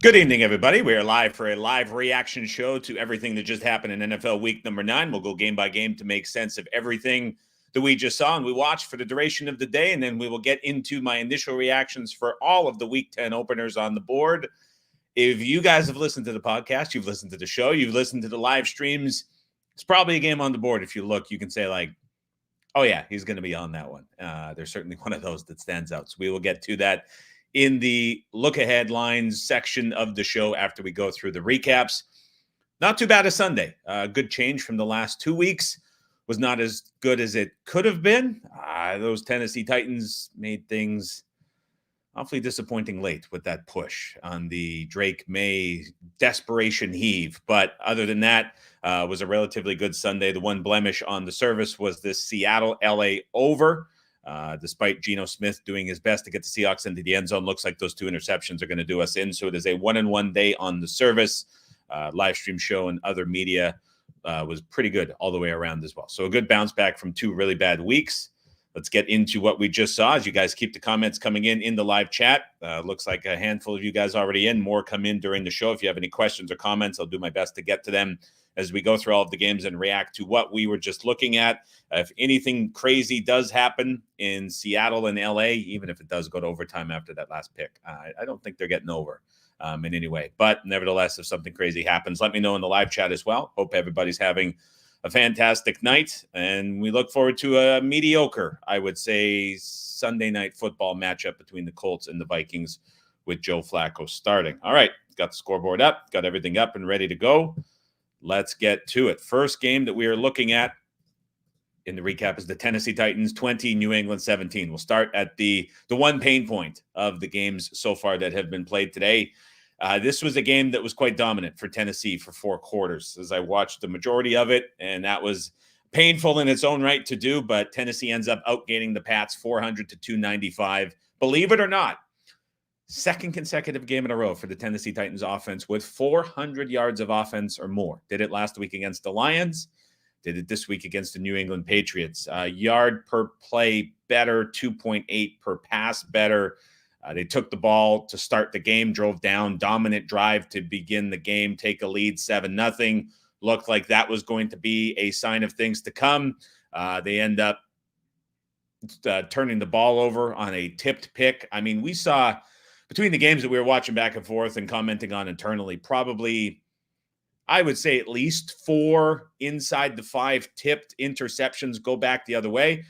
Good evening, everybody. We are live for a live reaction show to everything that just happened in NFL Week number 9. We'll go game by game to make sense of everything that we just saw and we watched for the duration of the day, and then we will get into my initial reactions for all of the Week 10 openers on the board. If you guys have listened to the podcast, you've listened to the show, you've listened to the live streams, it's probably a game on the board. If you look, you can say like, oh yeah, he's going to be on that one. There's certainly one of those that stands out. So we will get to that in the look ahead lines section of the show after we go through the recaps. Not too bad a Sunday. Good change from the last 2 weeks. Was not as good as it could have been. Those Tennessee Titans made things awfully disappointing late with that push on the Drake May desperation heave. But other than that, was a relatively good Sunday. The one blemish on the service was this Seattle-LA over. Despite Geno Smith doing his best to get the Seahawks into the end zone, looks like those 2 interceptions are going to do us in. So it is a 1-1 day on the service. Live stream show and other media was pretty good all the way around as well. So a good bounce back from 2 really bad weeks. Let's get into what we just saw. As you guys keep the comments coming in the live chat. Looks like a handful of you guys already in. More come in during the show. If you have any questions or comments, I'll do my best to get to them as we go through all of the games and react to what we were just looking at. If anything crazy does happen in Seattle and LA, even if it does go to overtime after that last pick, I don't think they're getting over in any way. But nevertheless, if something crazy happens, let me know in the live chat as well. Hope everybody's having a fantastic night, and we look forward to a mediocre, I would say, Sunday night football matchup between the Colts and the Vikings with Joe Flacco starting. All right, got the scoreboard up, got everything up and ready to go. Let's get to it. First game that we are looking at in the recap is the Tennessee Titans 20, New England 17. We'll start at the one pain point of the games so far that have been played today. This was a game that was quite dominant for Tennessee for 4 quarters, as I watched the majority of it, and that was painful in its own right to do, but Tennessee ends up outgaining the Pats 400 to 295. Believe it or not, second consecutive game in a row for the Tennessee Titans offense with 400 yards of offense or more. Did it last week against the Lions. Did it this week against the New England Patriots. Yard per play better, 2.8 per pass better. They took the ball to start the game, drove down, dominant drive to begin the game, take a lead 7-0. Looked like that was going to be a sign of things to come. They end up turning the ball over on a tipped pick. I mean, we saw between the games that we were watching back and forth and commenting on internally, probably, I would say, at least 4 inside the 5 tipped interceptions go back the other way.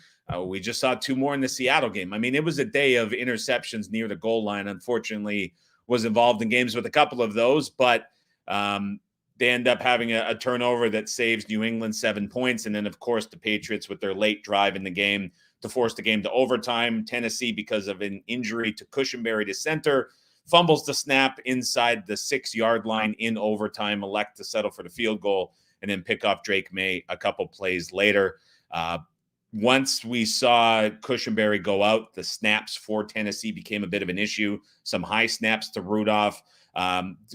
We just saw 2 more in the Seattle game. I mean, it was a day of interceptions near the goal line. Unfortunately, was involved in games with a couple of those, but they end up having a turnover that saves New England 7 points. And then, of course, the Patriots with their late drive in the game to force the game to overtime. Tennessee, because of an injury to Cushenberry to center, fumbles the snap inside the 6-yard line in overtime, elect to settle for the field goal, and then pick off Drake May a couple plays later. Once we saw Cushenberry go out, the snaps for Tennessee became a bit of an issue. Some high snaps to Rudolph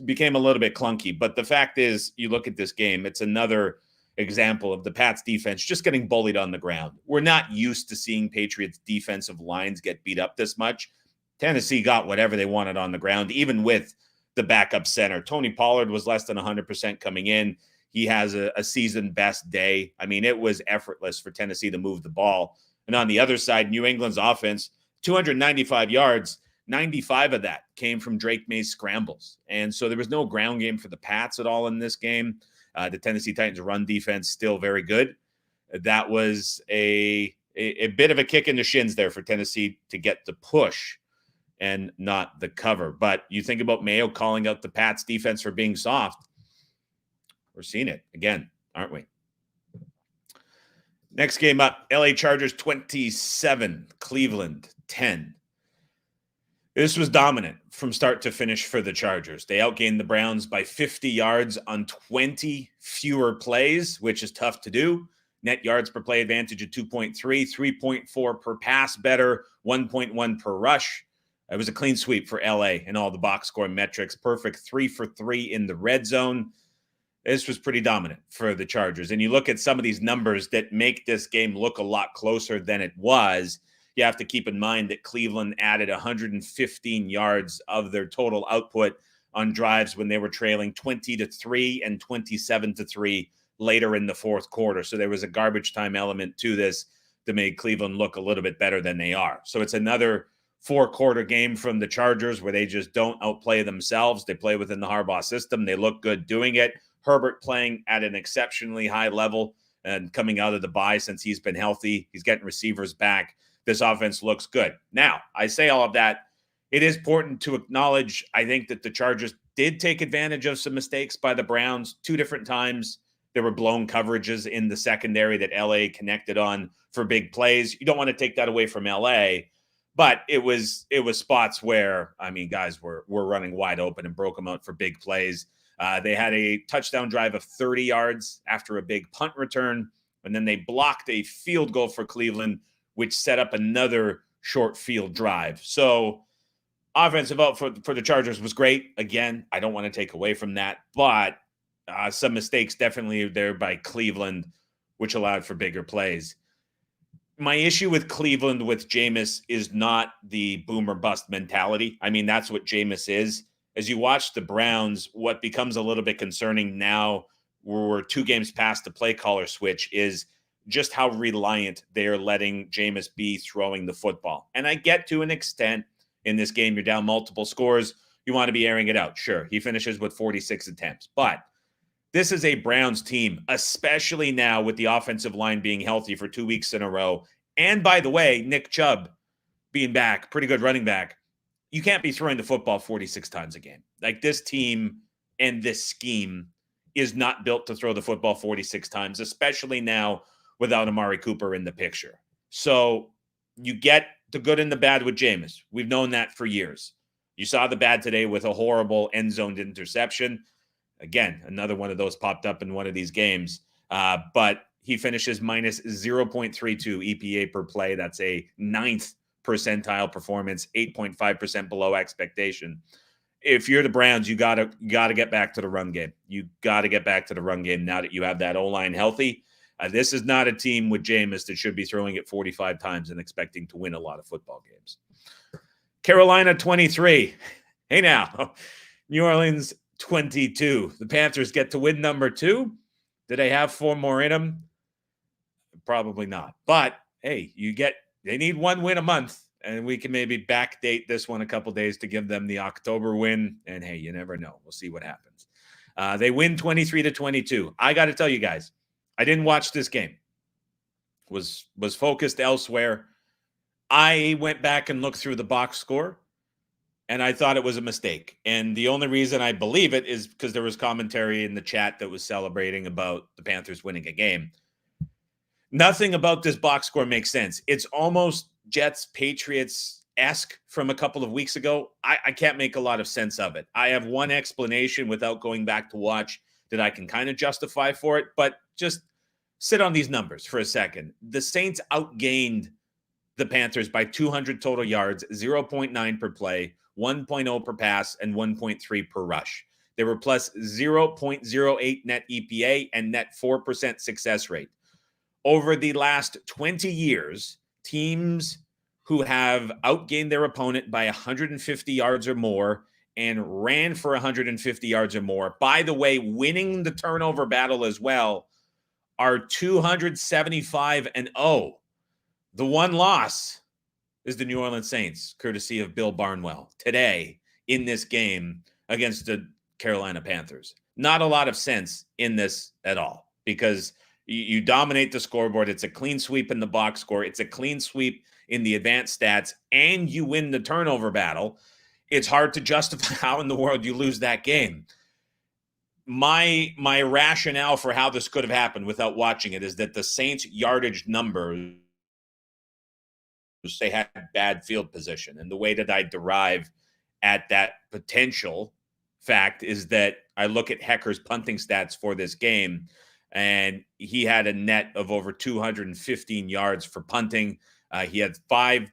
became a little bit clunky. But the fact is, you look at this game, it's another example of the Pats defense just getting bullied on the ground. We're not used to seeing Patriots defensive lines get beat up this much. Tennessee got whatever they wanted on the ground, even with the backup center. Tony Pollard was less than 100% coming in. He has a season best day. I mean, it was effortless for Tennessee to move the ball. And on the other side, New England's offense, 295 yards, 95 of that came from Drake May's scrambles. And so there was no ground game for the Pats at all in this game. The Tennessee Titans run defense still very good. That was a bit of a kick in the shins there for Tennessee to get the push and not the cover. But you think about Mayo calling out the Pats defense for being soft. We're seeing it again, aren't we? Next game up, LA Chargers 27, Cleveland 10. This was dominant from start to finish for the Chargers. They outgained the Browns by 50 yards on 20 fewer plays, which is tough to do. Net yards per play advantage of 2.3, 3.4 per pass better, 1.1 per rush. It was a clean sweep for LA in all the box score metrics. Perfect 3 for 3 in the red zone. This was pretty dominant for the Chargers. And you look at some of these numbers that make this game look a lot closer than it was. You have to keep in mind that Cleveland added 115 yards of their total output on drives when they were trailing 20-3 and 27-3 later in the fourth quarter. So there was a garbage time element to this to make Cleveland look a little bit better than they are. So it's another 4-quarter game from the Chargers where they just don't outplay themselves. They play within the Harbaugh system. They look good doing it. Herbert playing at an exceptionally high level and coming out of the bye since he's been healthy. He's getting receivers back. This offense looks good. Now, I say all of that. It is important to acknowledge, I think, that the Chargers did take advantage of some mistakes by the Browns 2 different times. There were blown coverages in the secondary that LA connected on for big plays. You don't want to take that away from LA, but it was spots where, I mean, guys were running wide open and broke them out for big plays. They had a touchdown drive of 30 yards after a big punt return, and then they blocked a field goal for Cleveland, which set up another short field drive. So offensive out for the Chargers was great. Again, I don't want to take away from that, but some mistakes definitely there by Cleveland, which allowed for bigger plays. My issue with Cleveland with Jameis is not the boom or bust mentality. I mean, that's what Jameis is. As you watch the Browns, what becomes a little bit concerning now, we're 2 games past the play caller switch, is just how reliant they are letting Jameis be throwing the football. And I get to an extent in this game, you're down multiple scores. You want to be airing it out. Sure, he finishes with 46 attempts. But this is a Browns team, especially now with the offensive line being healthy for 2 weeks in a row. And by the way, Nick Chubb being back, pretty good running back. You can't be throwing the football 46 times a game. Like, this team and this scheme is not built to throw the football 46 times, especially now without Amari Cooper in the picture. So you get the good and the bad with Jameis. We've known that for years. You saw the bad today with a horrible end zone interception. Again, another one of those popped up in one of these games. But he finishes minus 0.32 EPA per play. That's a 9th percentile performance, 8.5% below expectation. If you're the Browns, you gotta get back to the run game. You got to get back to the run game now that you have that O-line healthy. This is not a team with Jameis that should be throwing it 45 times and expecting to win a lot of football games. Carolina 23. Hey now, New Orleans 22. The Panthers get to win number 2. Do they have 4 more in them? Probably not. But hey, they need 1 win a month, and we can maybe backdate this one a couple days to give them the October win. And hey, you never know. We'll see what happens. They win 23-22. I got to tell you guys, I didn't watch this game. Was focused elsewhere. I went back and looked through the box score, and I thought it was a mistake. And the only reason I believe it is because there was commentary in the chat that was celebrating about the Panthers winning a game. Nothing about this box score makes sense. It's almost Jets-Patriots-esque from a couple of weeks ago. I can't make a lot of sense of it. I have one explanation without going back to watch that I can kind of justify for it, but just sit on these numbers for a second. The Saints outgained the Panthers by 200 total yards, 0.9 per play, 1.0 per pass, and 1.3 per rush. They were plus 0.08 net EPA and net 4% success rate. Over the last 20 years, teams who have outgained their opponent by 150 yards or more and ran for 150 yards or more, by the way, winning the turnover battle as well, are 275-0. The one loss is the New Orleans Saints, courtesy of Bill Barnwell, today in this game against the Carolina Panthers. Not a lot of sense in this at all, because you dominate the scoreboard. It's a clean sweep in the box score. It's a clean sweep in the advanced stats, and you win the turnover battle. It's hard to justify how in the world you lose that game. My rationale for how this could have happened without watching it is that the Saints' yardage numbers, they had bad field position. And the way that I derive at that potential fact is that I look at Hecker's punting stats for this game, and he had a net of over 215 yards for punting. He had five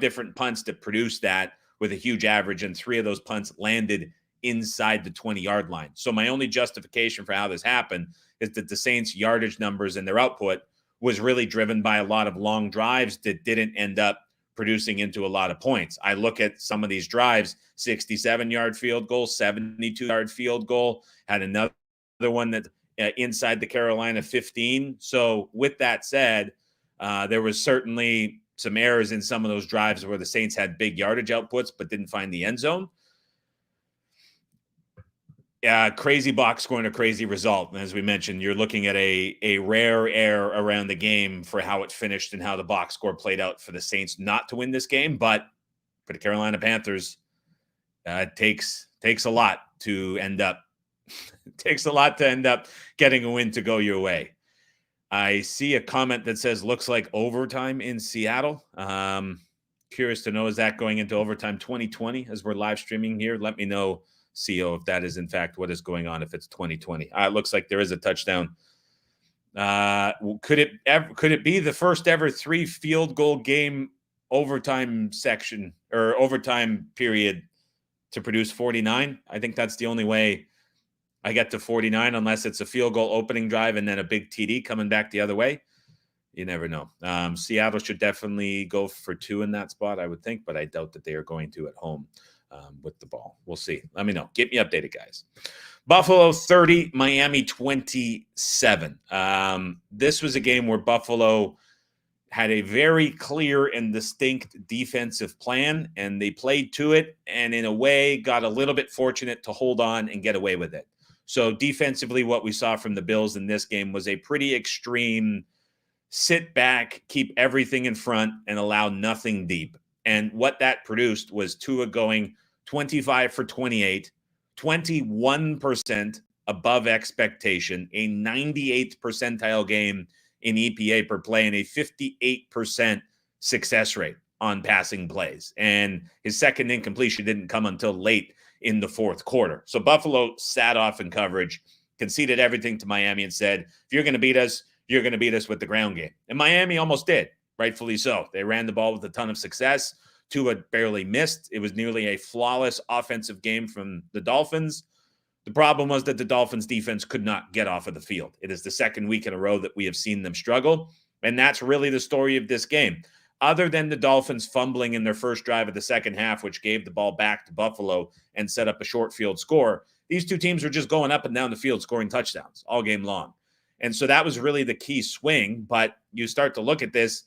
different punts that produced that with a huge average, and 3 of those punts landed inside the 20-yard line. So my only justification for how this happened is that the Saints' yardage numbers and their output was really driven by a lot of long drives that didn't end up producing into a lot of points. I look at some of these drives, 67-yard field goal, 72-yard field goal, had another one that inside the Carolina 15. So with that said, there was certainly some errors in some of those drives where the Saints had big yardage outputs but didn't find the end zone. Crazy box score and a crazy result. And as we mentioned, you're looking at a rare error around the game for how it finished and how the box score played out for the Saints not to win this game. But for the Carolina Panthers, it takes a lot to end up getting a win to go your way. I see a comment that says, looks like overtime in Seattle. Curious to know, is that going into overtime 2020 as we're live streaming here? Let me know, CO, if that is in fact what is going on, if it's 2020. It looks like there is a touchdown. Could it be the first ever 3 field goal game overtime section or overtime period to produce 49? I think that's the only way I get to 49, unless it's a field goal opening drive and then a big TD coming back the other way. You never know. Seattle should definitely go for 2 in that spot, I would think, but I doubt that they are going to at home with the ball. We'll see. Let me know. Keep me updated, guys. Buffalo 30, Miami 27. This was a game where Buffalo had a very clear and distinct defensive plan, and they played to it, and in a way got a little bit fortunate to hold on and get away with it. So defensively, what we saw from the Bills in this game was a pretty extreme sit back, keep everything in front, and allow nothing deep. And what that produced was Tua going 25 for 28, 21% above expectation, a 98th percentile game in EPA per play, and a 58% success rate on passing plays. And his second incompletion didn't come until late in the fourth quarter. So Buffalo sat off in coverage, conceded everything to Miami, and said, if you're going to beat us, you're going to beat us with the ground game. And Miami almost did, rightfully so. They ran the ball with a ton of success. Tua barely missed. It was nearly a flawless offensive game from the Dolphins. The problem was that the Dolphins defense could not get off of the field. It is the second week in a row that we have seen them struggle. And that's really the story of this game. Other than the Dolphins fumbling in their first drive of the second half, which gave the ball back to Buffalo and set up a short field score, these two teams were just going up and down the field scoring touchdowns all game long. And so that was really the key swing. But you start to look at this,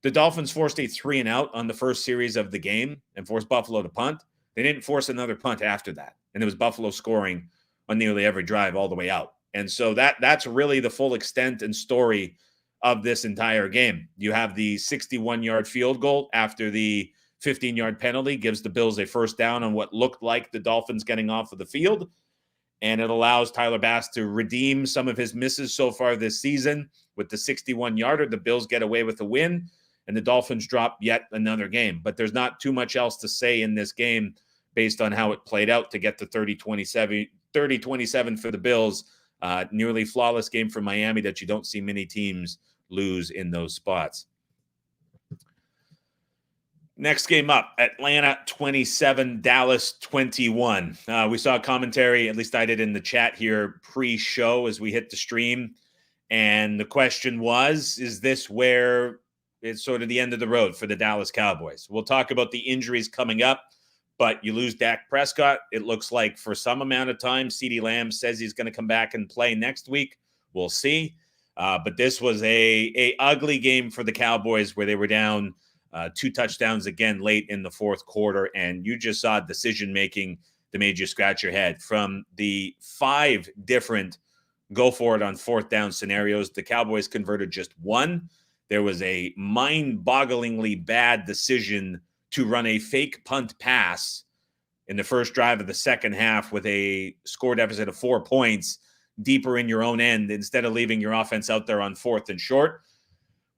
the Dolphins forced a 3-and-out on the first series of the game and forced Buffalo to punt. They didn't force another punt after that. And it was Buffalo scoring on nearly every drive all the way out. And so that's really the full extent and story of this entire game. You have the 61-yard field goal after the 15-yard penalty gives the Bills a first down on what looked like the Dolphins getting off of the field. And it allows Tyler Bass to redeem some of his misses so far this season. With the 61-yarder, the Bills get away with a win, and the Dolphins drop yet another game. But there's not too much else to say in this game based on how it played out to get to 30-27 for the Bills. Nearly flawless game for Miami that you don't see many teams lose in those spots. Next game up, Atlanta 27, Dallas 21. We saw commentary, at least I did in the chat here, pre-show as we hit the stream. And the question was, is this where it's sort of the end of the road for the Dallas Cowboys? We'll talk about the injuries coming up, but you lose Dak Prescott. It looks like for some amount of time, CeeDee Lamb says he's going to come back and play next week. We'll see. But this was a ugly game for the Cowboys where they were down 2 touchdowns again late in the fourth quarter, and you just saw decision-making that made you scratch your head. From the 5 different go-for-it on fourth down scenarios, the Cowboys converted just 1. There was a mind-bogglingly bad decision to run a fake punt pass in the first drive of the second half with a score deficit of 4 points deeper in your own end instead of leaving your offense out there on fourth and short.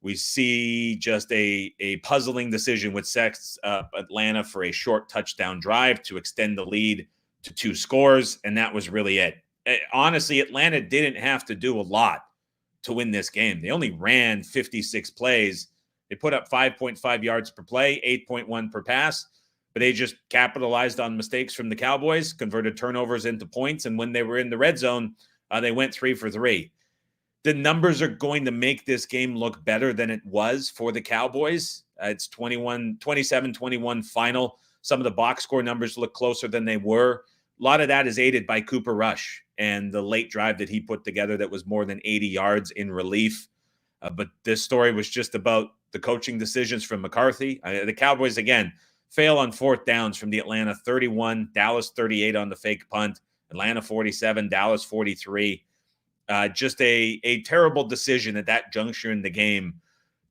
We see just a puzzling decision which sets Atlanta for a short touchdown drive to extend the lead to 2 scores, and that was really it. Honestly, Atlanta didn't have to do a lot to win this game. They only ran 56 plays. They put up 5.5 yards per play, 8.1 per pass, but they just capitalized on mistakes from the Cowboys, converted turnovers into points, and when they were in the red zone, they went 3 for 3. The numbers are going to make this game look better than it was for the Cowboys. It's 27-21 final. Some of the box score numbers look closer than they were. A lot of that is aided by Cooper Rush and the late drive that he put together that was more than 80 yards in relief. But this story was just about the coaching decisions from McCarthy. The Cowboys, again, fail on fourth downs from the Atlanta 31, Dallas 38 on the fake punt, Atlanta 47, Dallas 43. Just a terrible decision at that juncture in the game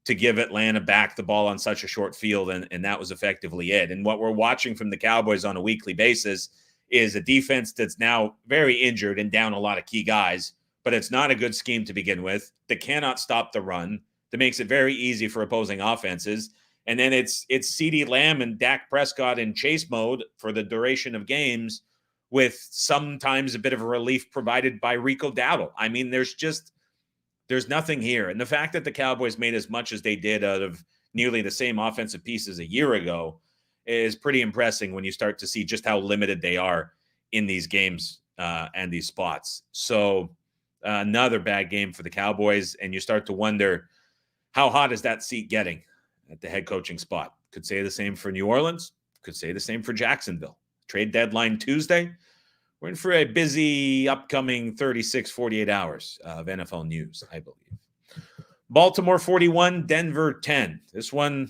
to give Atlanta back the ball on such a short field, and that was effectively it. And what we're watching from the Cowboys on a weekly basis is a defense that's now very injured and down a lot of key guys, but it's not a good scheme to begin with. That cannot stop the run. That makes it very easy for opposing offenses. And then it's CeeDee Lamb and Dak Prescott in chase mode for the duration of games, with sometimes a bit of a relief provided by Rico Dowdle. I mean, there's nothing here. And the fact that the Cowboys made as much as they did out of nearly the same offensive pieces a year ago is pretty impressive when you start to see just how limited they are in these games and these spots. So another bad game for the Cowboys, and you start to wonder, how hot is that seat getting at the head coaching spot? Could say the same for New Orleans. Could say the same for Jacksonville. Trade deadline Tuesday. We're in for a busy upcoming 36, 48 hours of NFL news, I believe. Baltimore 41, Denver 10. This one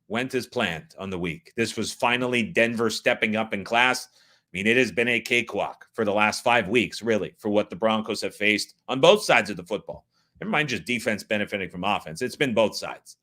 went as planned on the week. This was finally Denver stepping up in class. I mean, it has been a cakewalk for the last 5 weeks, really, for what the Broncos have faced on both sides of the football. Never mind just defense benefiting from offense. It's been both sides.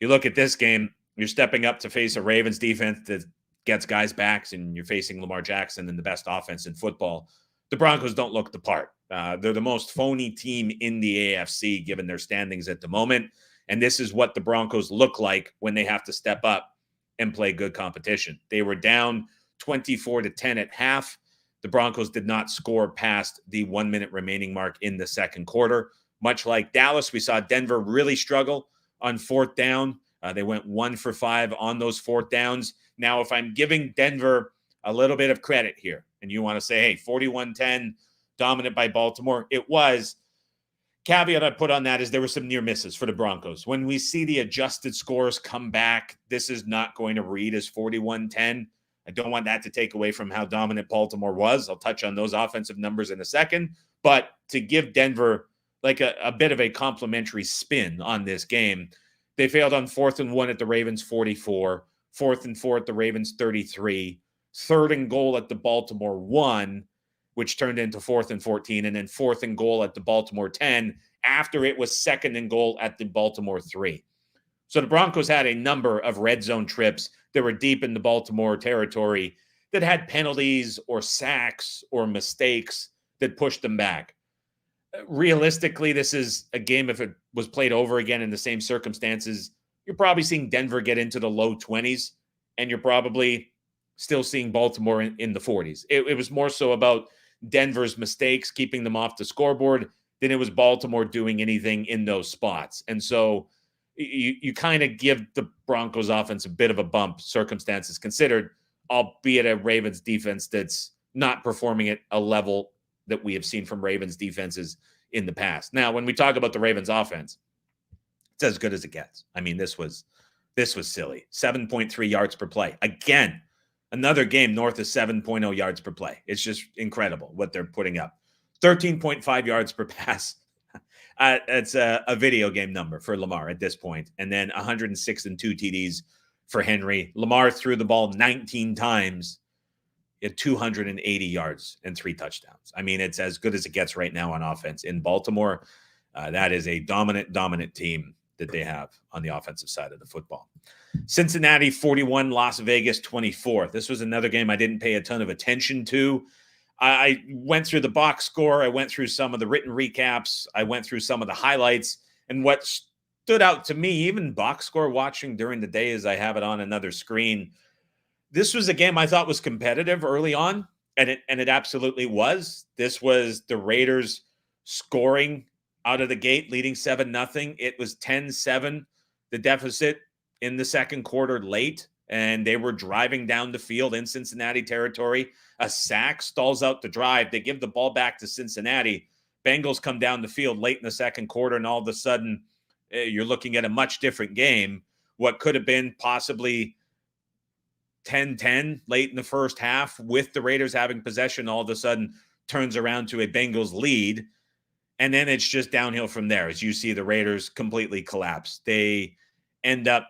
You look at this game, you're stepping up to face a Ravens defense that gets guys backs, and you're facing Lamar Jackson and the best offense in football. The Broncos don't look the part. They're the most phony team in the AFC, given their standings at the moment. And this is what the Broncos look like when they have to step up and play good competition. They were down 24-10 at half. The Broncos did not score past the 1 minute remaining mark in the second quarter. Much like Dallas, we saw Denver really struggle on fourth down. They went 1 for 5 on those fourth downs. Now, if I'm giving Denver a little bit of credit here, and you want to say, hey, 41-10, dominant by Baltimore, it was. Caveat I put on that is there were some near misses for the Broncos. When we see the adjusted scores come back, this is not going to read as 41-10. I don't want that to take away from how dominant Baltimore was. I'll touch on those offensive numbers in a second. But to give Denver like a bit of a complimentary spin on this game, they failed on 4th and 1 at the Ravens 44, 4th and 4 at the Ravens 33, 3rd and goal at the Baltimore 1, which turned into 4th and 14, and then 4th and goal at the Baltimore 10 after it was 2nd and goal at the Baltimore 3. So the Broncos had a number of red zone trips that were deep in the Baltimore territory that had penalties or sacks or mistakes that pushed them back. Realistically, this is a game, if it was played over again in the same circumstances, you're probably seeing Denver get into the low 20s, and you're probably still seeing Baltimore in the 40s. It was more so about Denver's mistakes, keeping them off the scoreboard, than it was Baltimore doing anything in those spots. And so you kind of give the Broncos offense a bit of a bump, circumstances considered, albeit a Ravens defense that's not performing at a level that we have seen from Ravens defenses in the past. Now, when we talk about the Ravens offense, it's as good as it gets. I mean, this was silly. 7.3 yards per play. Again, another game north of 7.0 yards per play. It's just incredible what they're putting up. 13.5 yards per pass. It's a video game number for Lamar at this point. And then 106 and 2 TDs for Henry. Lamar threw the ball 19 times at 280 yards and 3 touchdowns. I mean, it's as good as it gets right now on offense in Baltimore. That is a dominant team that they have on the offensive side of the football. Cincinnati 41, Las Vegas 24. This was another game I didn't pay a ton of attention to. I went through the box score. I went through some of the written recaps. I went through some of the highlights. And what stood out to me, even box score watching during the day as I have it on another screen, this was a game I thought was competitive early on, and it absolutely was. This was the Raiders scoring out of the gate, leading 7-0. It was 10-7, the deficit in the second quarter late, and they were driving down the field in Cincinnati territory. A sack stalls out the drive. They give the ball back to Cincinnati. Bengals come down the field late in the second quarter, and all of a sudden, you're looking at a much different game what could have been possibly 10-10 late in the first half with the Raiders having possession, all of a sudden turns around to a Bengals lead. And then it's just downhill from there as you see the Raiders completely collapse. They end up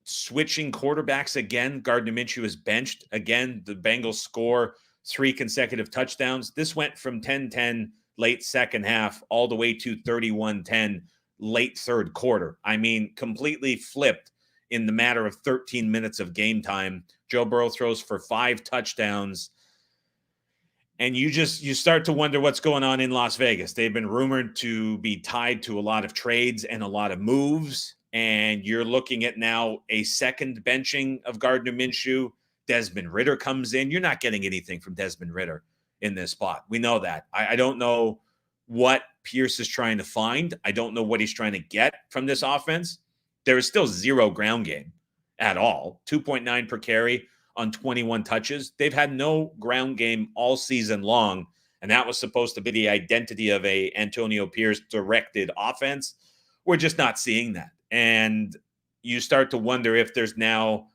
switching quarterbacks again. Gardner Minshew is benched. Again, the Bengals score 3 consecutive touchdowns. This went from 10-10 late second half all the way to 31-10 late third quarter. I mean, completely flipped in the matter of 13 minutes of game time. Joe Burrow throws for 5 touchdowns. And you start to wonder what's going on in Las Vegas. They've been rumored to be tied to a lot of trades and a lot of moves. And you're looking at now a second benching of Gardner Minshew. Desmond Ridder comes in. You're not getting anything from Desmond Ridder in this spot. We know that. I don't know what Pierce is trying to find. I don't know what he's trying to get from this offense. There is still 0 ground game at all. 2.9 per carry on 21 touches. They've had no ground game all season long, and that was supposed to be the identity of a Antonio Pierce directed offense. We're just not seeing that. And you start to wonder if there's now,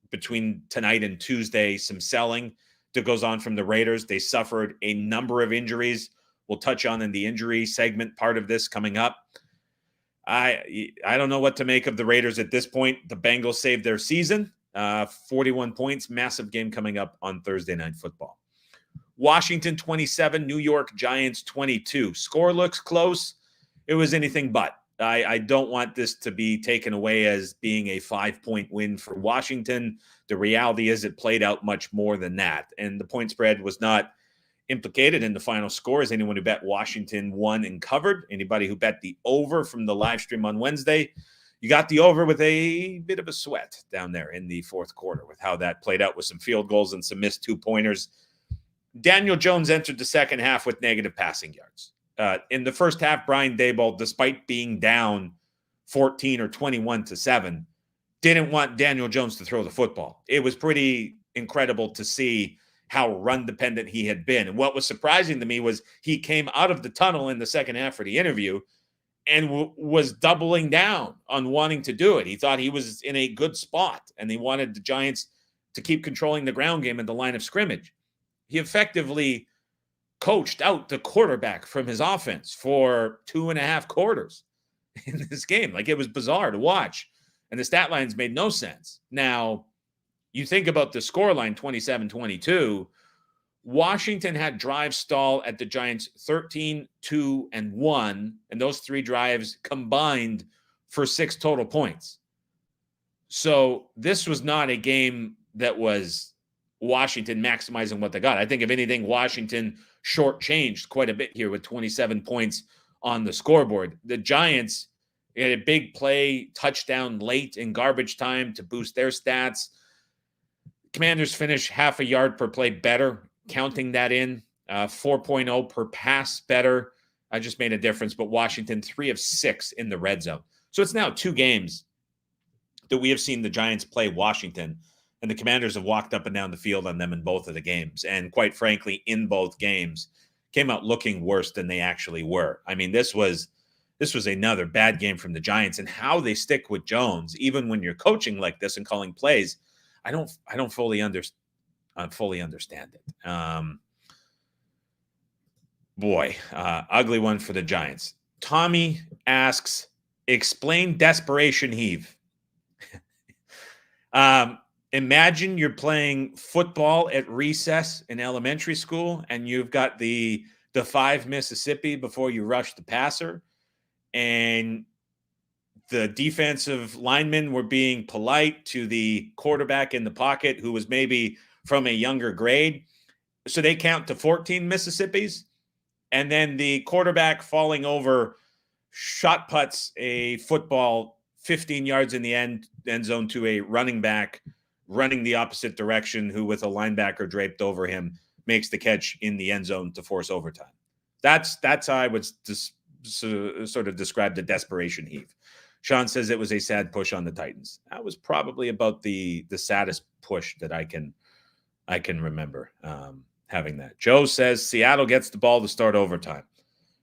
between tonight and Tuesday, some selling that goes on from the Raiders. They suffered a number of injuries. We'll touch on in the injury segment part of this coming up. I don't know what to make of the Raiders at this point. The Bengals saved their season. 41 points, massive game coming up on Thursday Night Football. Washington 27, New York Giants 22. Score looks close. It was anything but. I don't want this to be taken away as being a 5-point win for Washington. The reality is it played out much more than that. And the point spread was not implicated in the final scores. Anyone who bet Washington won and covered. Anybody who bet the over from the live stream on Wednesday, you got the over with a bit of a sweat down there in the fourth quarter with how that played out with some field goals and some missed 2-pointers. Daniel Jones entered the second half with negative passing yards. In the first half, Brian Daboll, despite being down 14 or 21-7, didn't want Daniel Jones to throw the football. It was pretty incredible to see how run-dependent he had been. And what was surprising to me was he came out of the tunnel in the second half for the interview and was doubling down on wanting to do it. He thought he was in a good spot, and he wanted the Giants to keep controlling the ground game and the line of scrimmage. He effectively coached out the quarterback from his offense for 2.5 quarters in this game. Like, it was bizarre to watch. And the stat lines made no sense. Now, you think about the scoreline, 27-22. Washington had drive stall at the Giants 13, 2, and 1. And those 3 drives combined for 6 total points. So this was not a game that was Washington maximizing what they got. I think, if anything, Washington shortchanged quite a bit here with 27 points on the scoreboard. The Giants had a big play, touchdown late in garbage time to boost their stats. Commanders finish half a yard per play better, counting that in. 4.0 per pass better. I just made a difference, but Washington 3 of 6 in the red zone. So it's now 2 games that we have seen the Giants play Washington, and the Commanders have walked up and down the field on them in both of the games. And quite frankly, in both games, came out looking worse than they actually were. I mean, this was another bad game from the Giants, and how they stick with Jones, even when you're coaching like this and calling plays, I don't fully understand it. Ugly one for the Giants. Tommy asks, explain desperation heave. Imagine you're playing football at recess in elementary school, and you've got the 5 Mississippi before you rush the passer, and the defensive linemen were being polite to the quarterback in the pocket who was maybe from a younger grade. So they count to 14 Mississippis, and then the quarterback falling over shot puts a football 15 yards in the end zone to a running back running the opposite direction, who, with a linebacker draped over him, makes the catch in the end zone to force overtime. That's how I would sort of describe the desperation heave. Sean says it was a sad push on the Titans. That was probably about the saddest push that I can remember having that. Joe says Seattle gets the ball to start overtime.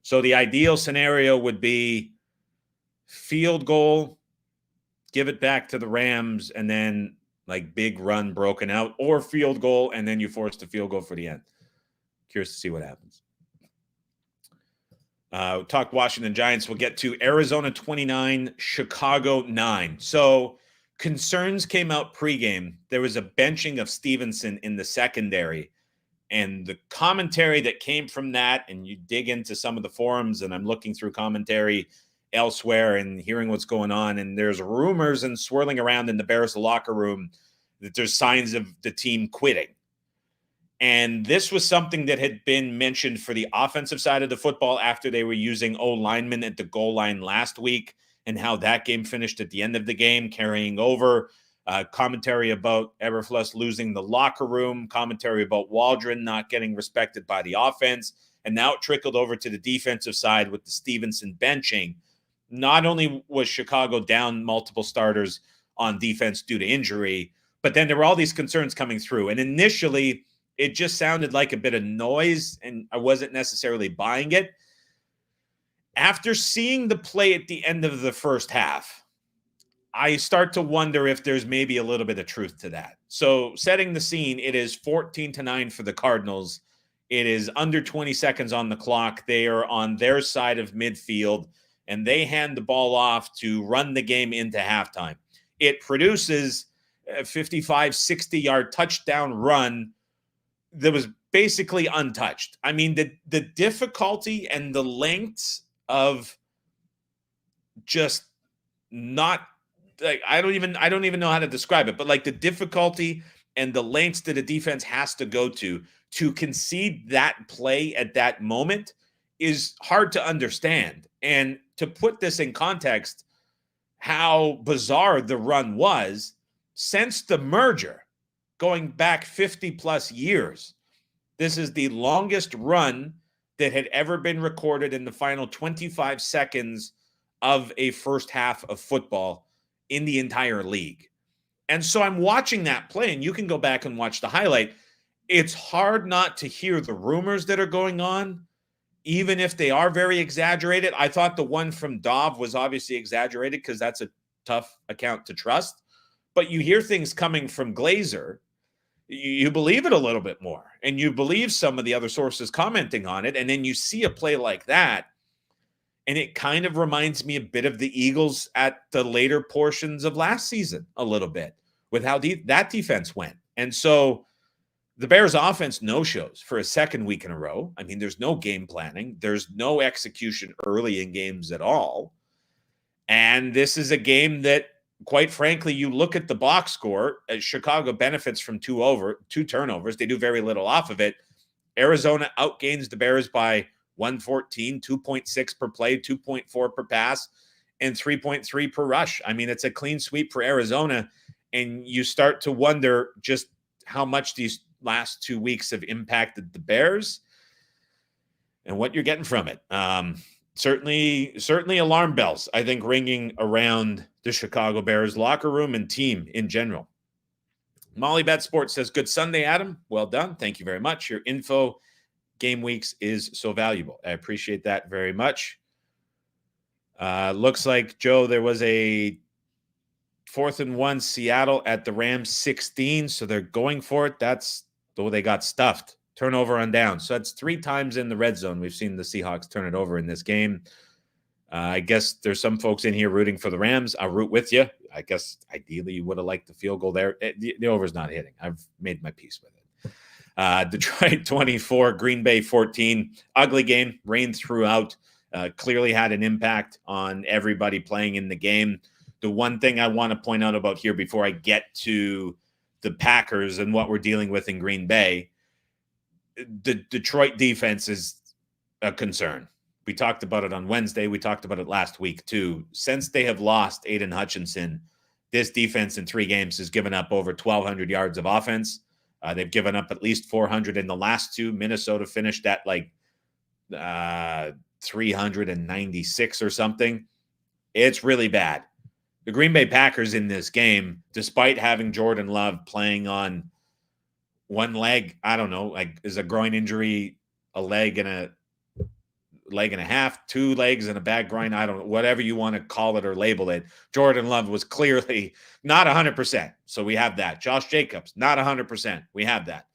So the ideal scenario would be field goal, give it back to the Rams, and then like big run broken out, or field goal, and then you force the field goal for the end. Curious to see what happens. Talk Washington Giants. We'll get to Arizona 29, Chicago 9. So concerns came out pregame. There was a benching of Stevenson in the secondary. And the commentary that came from that, and you dig into some of the forums, and I'm looking through commentary elsewhere and hearing what's going on. And there's rumors and swirling around in the Bears locker room that there's signs of the team quitting. And this was something that had been mentioned for the offensive side of the football after they were using O-linemen at the goal line last week, and how that game finished at the end of the game, carrying over. Commentary about Eberflus losing the locker room, commentary about Waldron not getting respected by the offense, and now it trickled over to the defensive side with the Stevenson benching. Not only was Chicago down multiple starters on defense due to injury, but then there were all these concerns coming through. And initially, it just sounded like a bit of noise, and I wasn't necessarily buying it. After seeing the play at the end of the first half, I start to wonder if there's maybe a little bit of truth to that. So setting the scene, it is 14-9 for the Cardinals. It is under 20 seconds on the clock. They are on their side of midfield, and they hand the ball off to run the game into halftime. It produces a 55, 60-yard touchdown run that was basically untouched. I mean, the difficulty and the lengths of just not like, I don't even know how to describe it, but like the difficulty and the lengths that a defense has to go to concede that play at that moment is hard to understand. And to put this in context, how bizarre the run was since the merger, going back 50 plus years. This is the longest run that had ever been recorded in the final 25 seconds of a first half of football in the entire league. And so I'm watching that play, and you can go back and watch the highlight. It's hard not to hear the rumors that are going on, even if they are very exaggerated. I thought the one from Dov was obviously exaggerated because that's a tough account to trust. But you hear things coming from Glazer, you believe it a little bit more, and you believe some of the other sources commenting on it, and then you see a play like that, and it kind of reminds me a bit of the Eagles at the later portions of last season a little bit with how that defense went. And so the Bears offense no-shows for a second week in a row. I mean, there's no game planning. There's no execution early in games at all. And this is a game that, quite frankly, you look at the box score, Chicago benefits from two turnovers. They do very little off of it. Arizona outgains the Bears by 114, 2.6 per play, 2.4 per pass, and 3.3 per rush. I mean, it's a clean sweep for Arizona, and you start to wonder just how much these last 2 weeks have impacted the Bears and what you're getting from it. Certainly alarm bells, I think, ringing around the Chicago Bears locker room and team in general. Molly Bet Sports says, good Sunday, Adam. Well done. Thank you very much. Your info game weeks is so valuable. I appreciate that very much. Looks like, Joe, there was a 4th and 1 Seattle at the Rams 16. So they're going for it. That's though they got stuffed. Turnover on down. So that's 3 times in the red zone we've seen the Seahawks turn it over in this game. I guess there's some folks in here rooting for the Rams. I'll root with you. I guess ideally you would have liked the field goal there. The over's not hitting. I've made my peace with it. Detroit 24, Green Bay 14. Ugly game. Rain throughout. Clearly had an impact on everybody playing in the game. The one thing I want to point out about here before I get to the Packers and what we're dealing with in Green Bay, the Detroit defense is a concern. We talked about it on Wednesday. We talked about it last week too. Since they have lost Aiden Hutchinson, this defense in 3 games has given up over 1,200 yards of offense. They've given up at least 400 in the last 2. Minnesota finished at like 396 or something. It's really bad. The Green Bay Packers in this game, despite having Jordan Love playing on one leg, I don't know, like is a groin injury, a leg, and leg and a half, 2 legs and a bad grind. I don't know, whatever you want to call it or label it. Jordan Love was clearly not 100%. So we have that. Josh Jacobs, not 100%. We have that.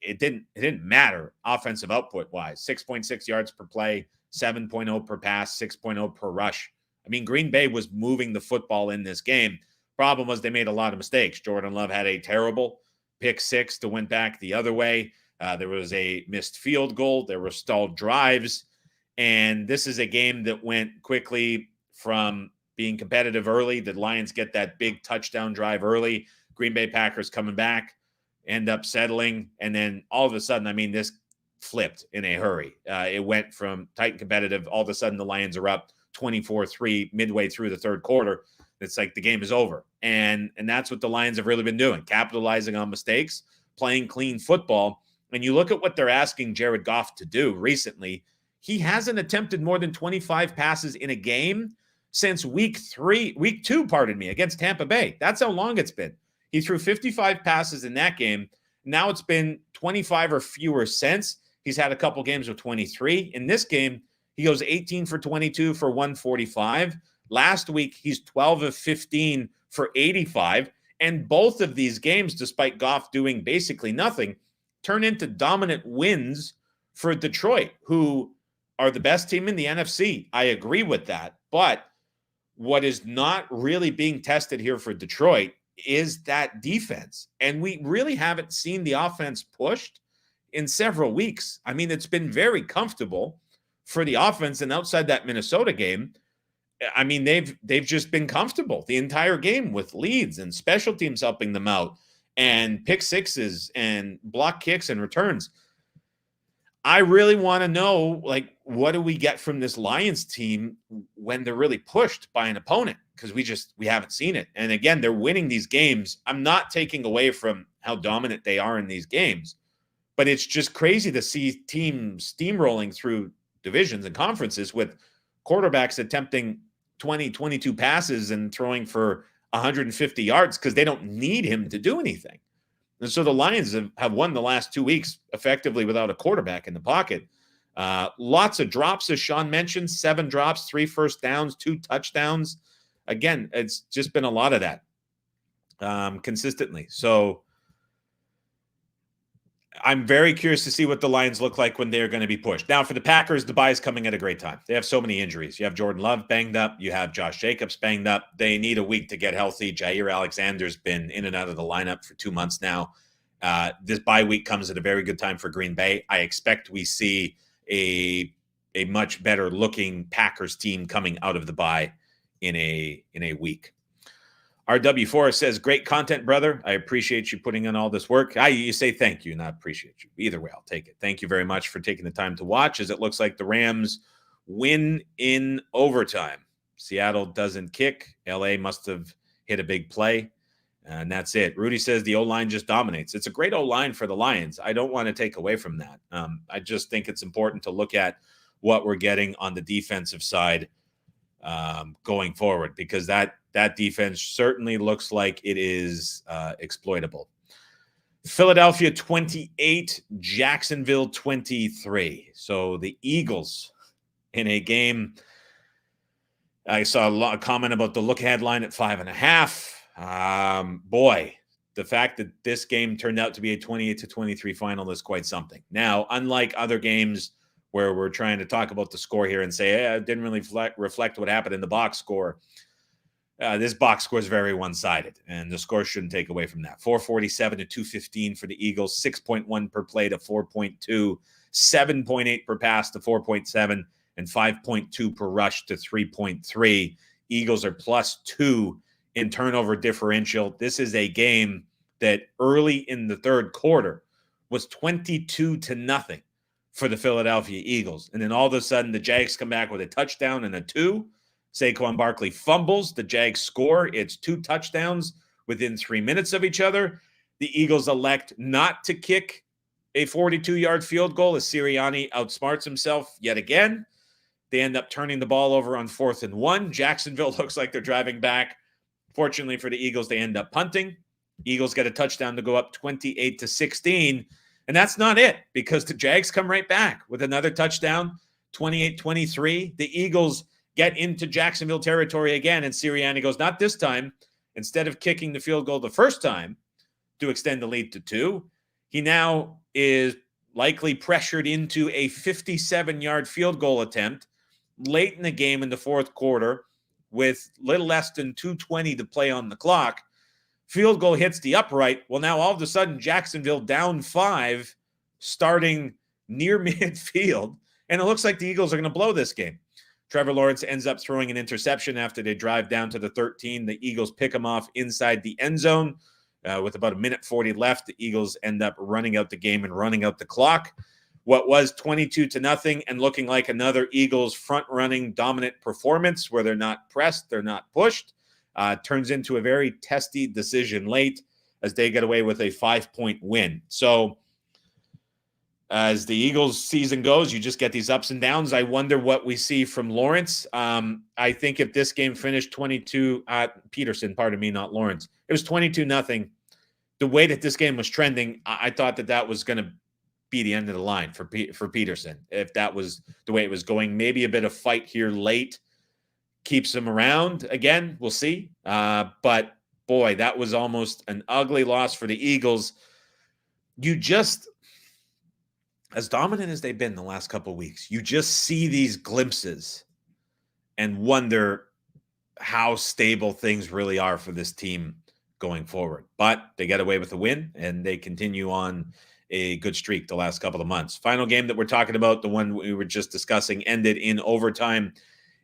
It didn't matter offensive output wise. 6.6 yards per play, 7.0 per pass, 6.0 per rush. I mean, Green Bay was moving the football in this game. Problem was they made a lot of mistakes. Jordan Love had a terrible pick 6 to went back the other way. There was a missed field goal. There were stalled drives. And this is a game that went quickly from being competitive early. The Lions get that big touchdown drive early. Green Bay Packers coming back, end up settling. And then all of a sudden, I mean, this flipped in a hurry. It went from tight and competitive. All of a sudden, the Lions are up 24-3 midway through the third quarter. It's like the game is over. And that's what the Lions have really been doing, capitalizing on mistakes, playing clean football. And you look at what they're asking Jared Goff to do recently, he hasn't attempted more than 25 passes in a game since week 2, against Tampa Bay. That's how long it's been. He threw 55 passes in that game. Now it's been 25 or fewer since. He's had a couple games with 23. In this game, he goes 18 for 22 for 145. Last week, he's 12 of 15 for 85. And both of these games, despite Goff doing basically nothing, turn into dominant wins for Detroit, who are the best team in the NFC. I agree with that. But what is not really being tested here for Detroit is that defense. And we really haven't seen the offense pushed in several weeks. I mean, it's been very comfortable for the offense. And outside that Minnesota game, I mean, they've just been comfortable the entire game with leads and special teams helping them out and pick sixes and block kicks and returns. I really want to know, like, what do we get from this Lions team when they're really pushed by an opponent? Because we haven't seen it. And again, they're winning these games. I'm not taking away from how dominant they are in these games, but it's just crazy to see teams steamrolling through divisions and conferences with quarterbacks attempting 20, 22 passes and throwing for 150 yards because they don't need him to do anything. And so the Lions have won the last 2 weeks effectively without a quarterback in the pocket. Lots of drops, as Sean mentioned, 7 drops, 3 first downs, 2 touchdowns. Again, it's just been a lot of that consistently. So I'm very curious to see what the Lions look like when they're going to be pushed. Now, for the Packers, the bye is coming at a great time. They have so many injuries. You have Jordan Love banged up. You have Josh Jacobs banged up. They need a week to get healthy. Jair Alexander's been in and out of the lineup for 2 months now. This bye week comes at a very good time for Green Bay. I expect we see a much better looking Packers team coming out of the bye in a week. RW4 says, great content, brother. I appreciate you putting in all this work. You say thank you, not appreciate you. Either way, I'll take it. Thank you very much for taking the time to watch, as it looks like the Rams win in overtime. Seattle doesn't kick. LA must have hit a big play, and that's it. Rudy says the O-line just dominates. It's a great O-line for the Lions. I don't want to take away from that. I just think it's important to look at what we're getting on the defensive side going forward, because that defense certainly looks like it is exploitable. Philadelphia 28, Jacksonville 23. So the Eagles in a game. I saw a lot of comment about the look ahead line at 5.5. Boy, the fact that this game turned out to be a 28-23 final is quite something. Now, unlike other games where we're trying to talk about the score here and say, it didn't really reflect what happened in the box score. This box score is very one-sided, and the score shouldn't take away from that. 447 to 215 for the Eagles, 6.1 per play to 4.2, 7.8 per pass to 4.7, and 5.2 per rush to 3.3. Eagles are +2 in turnover differential. This is a game that early in the third quarter was 22-0 for the Philadelphia Eagles. And then all of a sudden, the Jags come back with a touchdown and a 2. Saquon Barkley fumbles. The Jags score. It's 2 touchdowns within 3 minutes of each other. The Eagles elect not to kick a 42-yard field goal as Sirianni outsmarts himself yet again. They end up turning the ball over on 4th and 1. Jacksonville looks like they're driving back. Fortunately for the Eagles, they end up punting. Eagles get a touchdown to go up 28-16. And that's not it, because the Jags come right back with another touchdown 28-23. The Eagles get into Jacksonville territory again, and Sirianni goes, not this time. Instead of kicking the field goal the first time to extend the lead to 2, he now is likely pressured into a 57-yard field goal attempt late in the game in the fourth quarter with little less than 2:20 to play on the clock. Field goal hits the upright. Well, now all of a sudden, Jacksonville down 5, starting near midfield, and it looks like the Eagles are going to blow this game. Trevor Lawrence ends up throwing an interception after they drive down to the 13. The Eagles pick him off inside the end zone. With about 1:40 left, the Eagles end up running out the game and running out the clock. What was 22-0 and looking like another Eagles front-running dominant performance where they're not pressed, they're not pushed, turns into a very testy decision late as they get away with a 5-point win. So as the Eagles season goes, you just get these ups and downs. I wonder what we see from Lawrence. I think if this game finished 22, Peterson, pardon me, not Lawrence. It was 22-0. The way that this game was trending, I thought that was going to be the end of the line for Peterson. If that was the way it was going, maybe a bit of fight here late keeps him around again. We'll see. But boy, that was almost an ugly loss for the Eagles. You just, as dominant as they've been the last couple of weeks, you just see these glimpses and wonder how stable things really are for this team going forward. But they get away with a win, and they continue on a good streak the last couple of months. Final game that we're talking about, the one we were just discussing, ended in overtime.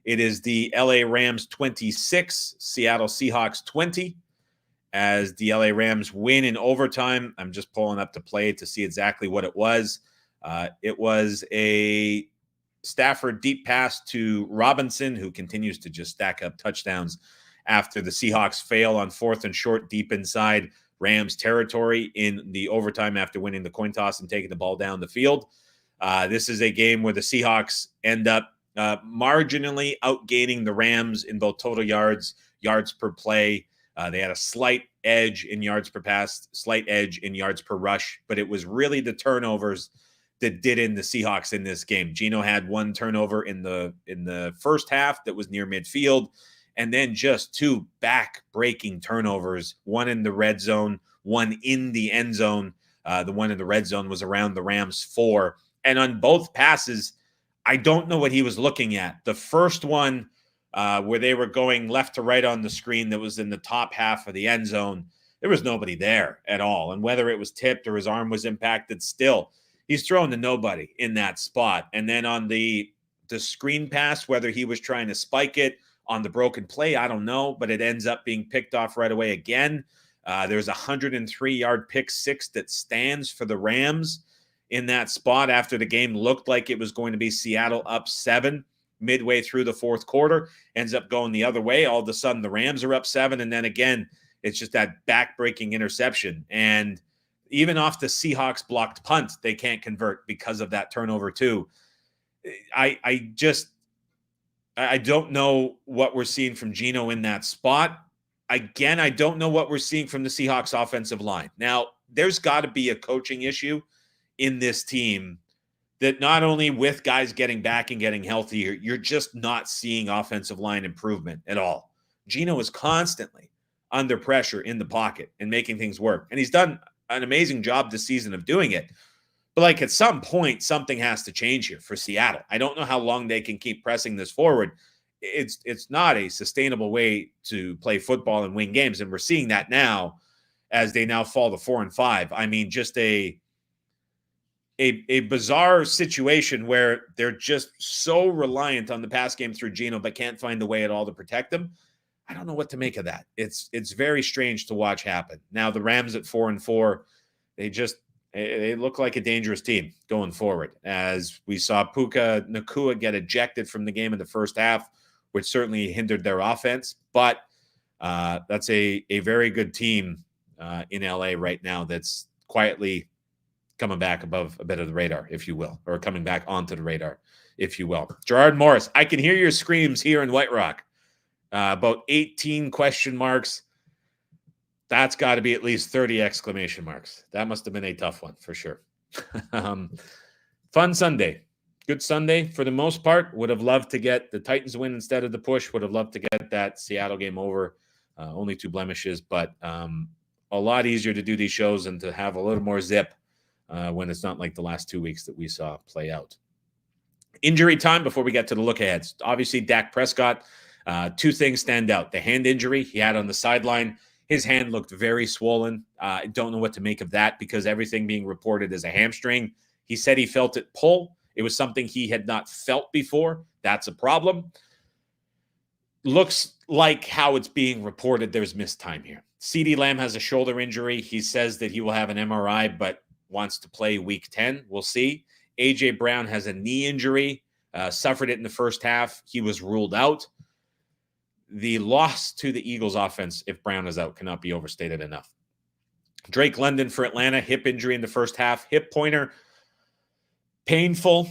It is the LA Rams 26, Seattle Seahawks 20. As the LA Rams win in overtime, I'm just pulling up to play to see exactly what it was. It was a Stafford deep pass to Robinson, who continues to just stack up touchdowns after the Seahawks fail on 4th and short deep inside Rams territory in the overtime after winning the coin toss and taking the ball down the field. This is a game where the Seahawks end up marginally outgaining the Rams in both total yards per play. They had a slight edge in yards per pass, slight edge in yards per rush, but it was really the turnovers that did in the Seahawks in this game. Geno had one turnover in the first half that was near midfield, and then just 2 back-breaking turnovers, one in the red zone, one in the end zone. The one in the red zone was around the Rams 4. And on both passes, I don't know what he was looking at. The first one where they were going left to right on the screen that was in the top half of the end zone, there was nobody there at all. And whether it was tipped or his arm was impacted, still, he's thrown to nobody in that spot. And then on the screen pass, whether he was trying to spike it on the broken play, I don't know, but it ends up being picked off right away again. There's a 103-yard pick six that stands for the Rams in that spot after the game looked like it was going to be Seattle up 7 midway through the fourth quarter. Ends up going the other way. All of a sudden, the Rams are up 7, and then again, it's just that back-breaking interception. And even off the Seahawks blocked punt, they can't convert because of that turnover too. I don't know what we're seeing from Geno in that spot. Again, I don't know what we're seeing from the Seahawks offensive line. Now, there's got to be a coaching issue in this team that not only with guys getting back and getting healthier, you're just not seeing offensive line improvement at all. Geno is constantly under pressure in the pocket and making things work. And he's done an amazing job this season of doing it. But like at some point, something has to change here for Seattle. I don't know how long they can keep pressing this forward. It's not a sustainable way to play football and win games. And we're seeing that now as they now fall to 4-5. I mean, just a bizarre situation where they're just so reliant on the pass game through Geno, but can't find a way at all to protect them. I don't know what to make of that. It's very strange to watch happen. Now the Rams at 4-4, they look like a dangerous team going forward. As we saw Puka Nacua get ejected from the game in the first half, which certainly hindered their offense. But that's a very good team in LA right now that's quietly coming back above a bit of the radar, if you will, or coming back onto the radar, if you will. Gerard Morris, I can hear your screams here in White Rock. About 18 question marks. That's got to be at least 30 exclamation marks. That must have been a tough one for sure. Fun Sunday. Good Sunday for the most part. Would have loved to get the Titans win instead of the push. Would have loved to get that Seattle game over. Only 2 blemishes, but a lot easier to do these shows and to have a little more zip when it's not like the last 2 weeks that we saw play out. Injury time before we get to the look aheads. Obviously, Dak Prescott, 2 things stand out. The hand injury he had on the sideline. His hand looked very swollen. I don't know what to make of that because everything being reported as a hamstring. He said he felt it pull. It was something he had not felt before. That's a problem. Looks like how it's being reported, there's missed time here. CeeDee Lamb has a shoulder injury. He says that he will have an MRI, but wants to play week 10. We'll see. A.J. Brown has a knee injury, suffered it in the first half. He was ruled out. The loss to the Eagles offense, if Brown is out, cannot be overstated enough. Drake London for Atlanta, hip injury in the first half. Hip pointer, painful,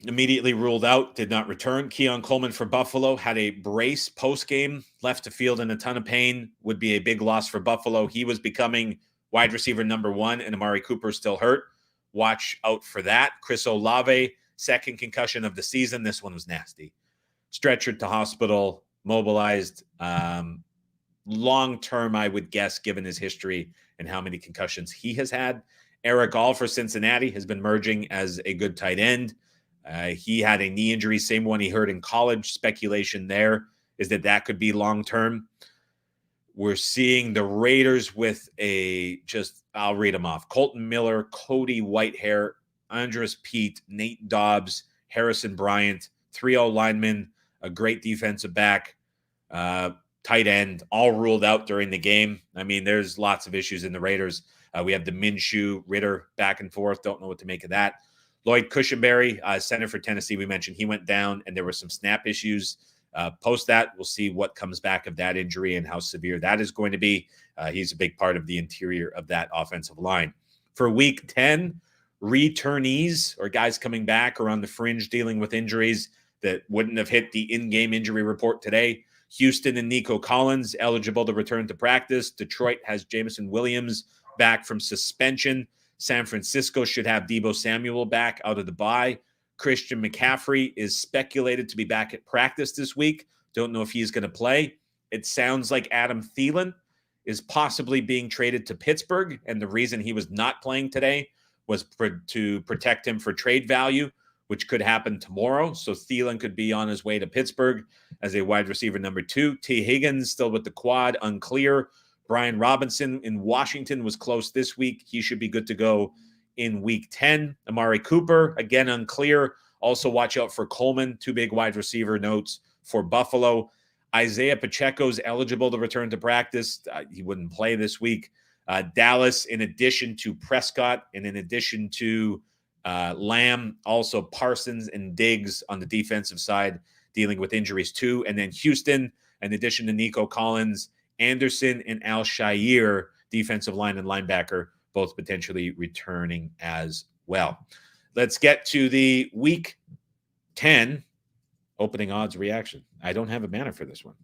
immediately ruled out, did not return. Keon Coleman for Buffalo had a brace post-game, left the field in a ton of pain, would be a big loss for Buffalo. He was becoming wide receiver number 1, and Amari Cooper still hurt. Watch out for that. Chris Olave, second concussion of the season. This one was nasty. Stretchered to hospital, mobilized. Long-term, I would guess, given his history and how many concussions he has had. Eric All for Cincinnati has been merging as a good tight end. He had a knee injury, same one he hurt in college. Speculation there is that could be long-term. We're seeing the Raiders with I'll read them off. Colton Miller, Cody Whitehair, Andres Pete, Nate Dobbs, Harrison Bryant, 3-0 linemen, a great defensive back, tight end, all ruled out during the game. I mean, there's lots of issues in the Raiders. We have the Minshew, Ritter, back and forth. Don't know what to make of that. Lloyd Cushenberry, center for Tennessee, we mentioned he went down, and there were some snap issues. Post that, we'll see what comes back of that injury and how severe that is going to be. He's a big part of the interior of that offensive line. For week 10, returnees or guys coming back or on the fringe dealing with injuries that wouldn't have hit the in-game injury report today. Houston and Nico Collins eligible to return to practice. Detroit has Jameson Williams back from suspension. San Francisco should have Deebo Samuel back out of the bye. Christian McCaffrey is speculated to be back at practice this week. Don't know if he's going to play. It sounds like Adam Thielen is possibly being traded to Pittsburgh, and the reason he was not playing today was to protect him for trade value, which could happen tomorrow. So Thielen could be on his way to Pittsburgh as a wide receiver number 2. T. Higgins still with the quad, unclear. Brian Robinson in Washington was close this week. He should be good to go in week 10. Amari Cooper, again, unclear. Also watch out for Coleman, 2 big wide receiver notes for Buffalo. Isaiah Pacheco's eligible to return to practice. He wouldn't play this week. Dallas, in addition to Prescott and in addition to Lamb, also Parsons and Diggs on the defensive side dealing with injuries too. And then Houston, in addition to Nico Collins, Anderson and Al-Shaair, defensive line and linebacker, both potentially returning as well. Let's get to the week 10 opening odds reaction. I don't have a banner for this one.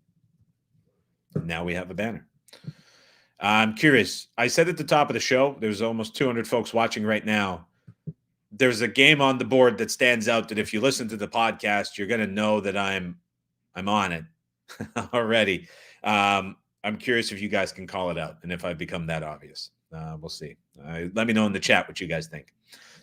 Now we have a banner. I'm curious. I said at the top of the show, there's almost 200 folks watching right now. There's a game on the board that stands out that if you listen to the podcast, you're going to know that I'm on it already. I'm curious if you guys can call it out and if I've become that obvious. We'll see. Let me know in the chat what you guys think.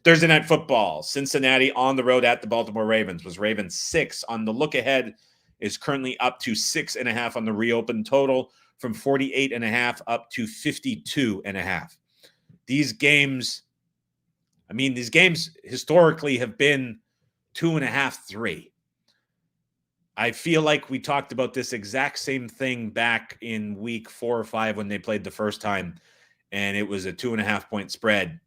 Thursday Night Football. Cincinnati on the road at the Baltimore Ravens. Was Ravens 6 on the look ahead. Is currently up to 6.5 on the reopened total, from 48.5 up to 52.5. These games historically have been 2.5, 3. I feel like we talked about this exact same thing back in week 4 or 5 when they played the first time, and it was a 2.5 point spread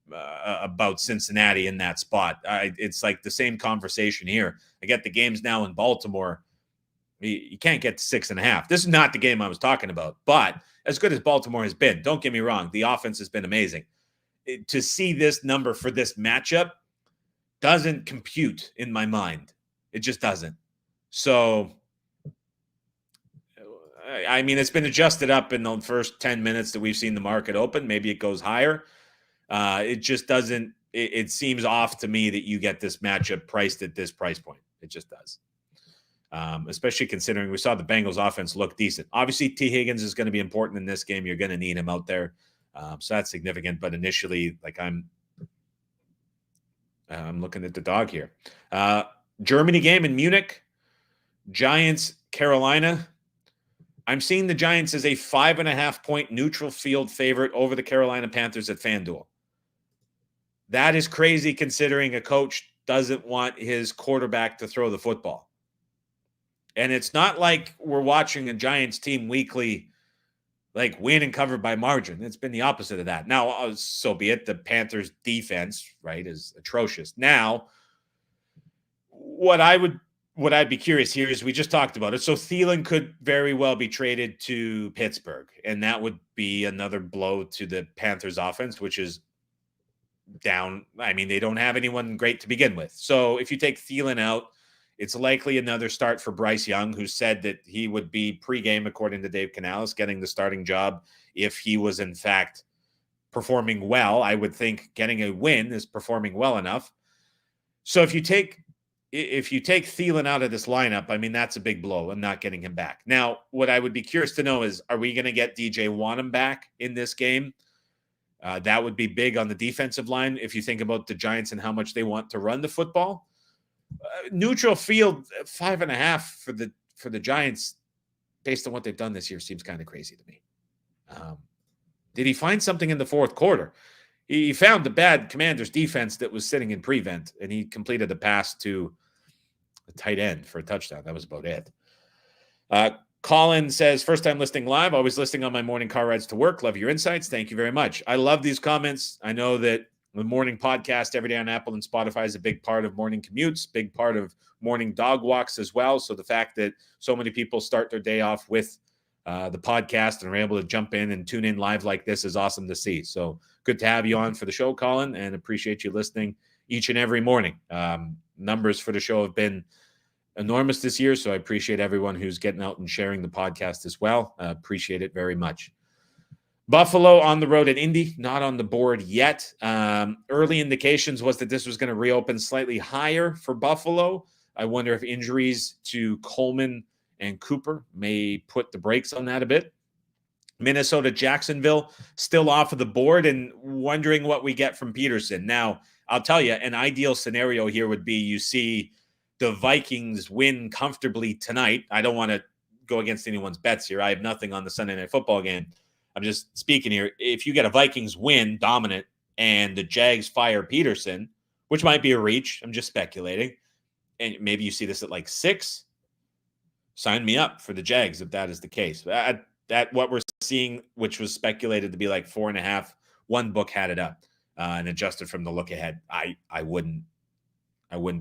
about Cincinnati in that spot. It's like the same conversation here. I get the games now in Baltimore. You can't get to 6.5. This is not the game I was talking about, but as good as Baltimore has been, don't get me wrong, the offense has been amazing. To see this number for this matchup doesn't compute in my mind. It just doesn't. So, I mean, it's been adjusted up in the first 10 minutes that we've seen the market open. Maybe it goes higher. It just doesn't it seems off to me that you get this matchup priced at this price point. It just does. Especially considering we saw the Bengals offense look decent. Obviously, T. Higgins is going to be important in this game. You're going to need him out there. So that's significant. But initially, like I'm looking at the dog here. Germany game in Munich. Giants, Carolina. I'm seeing the Giants as a 5.5-point neutral field favorite over the Carolina Panthers at FanDuel. That is crazy considering a coach doesn't want his quarterback to throw the football. And it's not like we're watching a Giants team weekly like win and cover by margin. It's been the opposite of that. Now, so be it. The Panthers defense, right, is atrocious. Now, what I'd be curious here is we just talked about it. So Thielen could very well be traded to Pittsburgh, and that would be another blow to the Panthers offense, which is down. I mean, they don't have anyone great to begin with. So if you take Thielen out, it's likely another start for Bryce Young, who said that he would be pregame, according to Dave Canales, getting the starting job if he was, in fact, performing well. I would think getting a win is performing well enough. So if you take Thielen out of this lineup, I mean, that's a big blow and not getting him back. Now, what I would be curious to know is, are we going to get DJ Wanham back in this game? That would be big on the defensive line if you think about the Giants and how much they want to run the football. Neutral field 5.5 for the Giants, based on what they've done this year, seems kind of crazy to me. Did he find something in the fourth quarter? He found the bad Commanders defense that was sitting in prevent, and he completed the pass to a tight end for a touchdown. That was about it. Colin says, first time listening live, always listening on my morning car rides to work. Love your insights. Thank you very much. I love these comments. I know that the morning podcast every day on Apple and Spotify is a big part of morning commutes, big part of morning dog walks as well. So the fact that so many people start their day off with the podcast and are able to jump in and tune in live like this is awesome to see. So good to have you on for the show, Colin, and appreciate you listening each and every morning. Numbers for the show have been enormous this year, so I appreciate everyone who's getting out and sharing the podcast as well. Appreciate it very much. Buffalo on the road at Indy, not on the board yet. Early indications was that this was going to reopen slightly higher for Buffalo. I wonder if injuries to Coleman and Cooper may put the brakes on that a bit. Minnesota, Jacksonville, still off of the board and wondering what we get from Peterson. Now, I'll tell you, an ideal scenario here would be you see the Vikings win comfortably tonight. I don't want to go against anyone's bets here. I have nothing on the Sunday Night Football game. I'm just speaking here. If you get a Vikings win dominant and the Jags fire Peterson, which might be a reach, I'm just speculating, and maybe you see this at like 6, sign me up for the Jags if that is the case. That what we're seeing, which was speculated to be like 4.5, one book had it up and adjusted from the look ahead. I wouldn't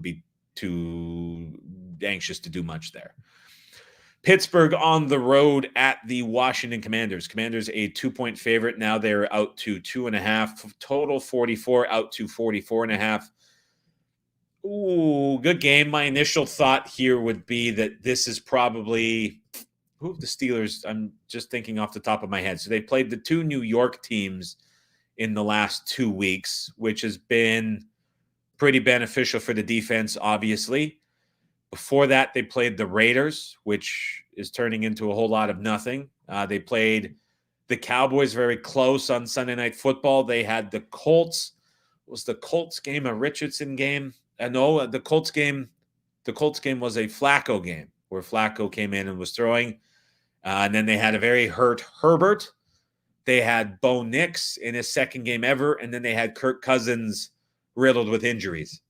be too anxious to do much there. Pittsburgh on the road at the Washington Commanders. Commanders a 2-point favorite. Now they're out to 2.5. Total 44, out to 44.5. Ooh, good game. My initial thought here would be that this is probably who the Steelers. I'm just thinking off the top of my head. So they played the 2 New York teams in the last 2 weeks, which has been pretty beneficial for the defense, obviously. Before that, they played the Raiders, which is turning into a whole lot of nothing. They played the Cowboys very close on Sunday Night Football. They had the Colts. Was the Colts game a Richardson game? No, the Colts game was a Flacco game where Flacco came in and was throwing. And then they had a very hurt Herbert. They had Bo Nix in his second game ever. And then they had Kirk Cousins riddled with injuries.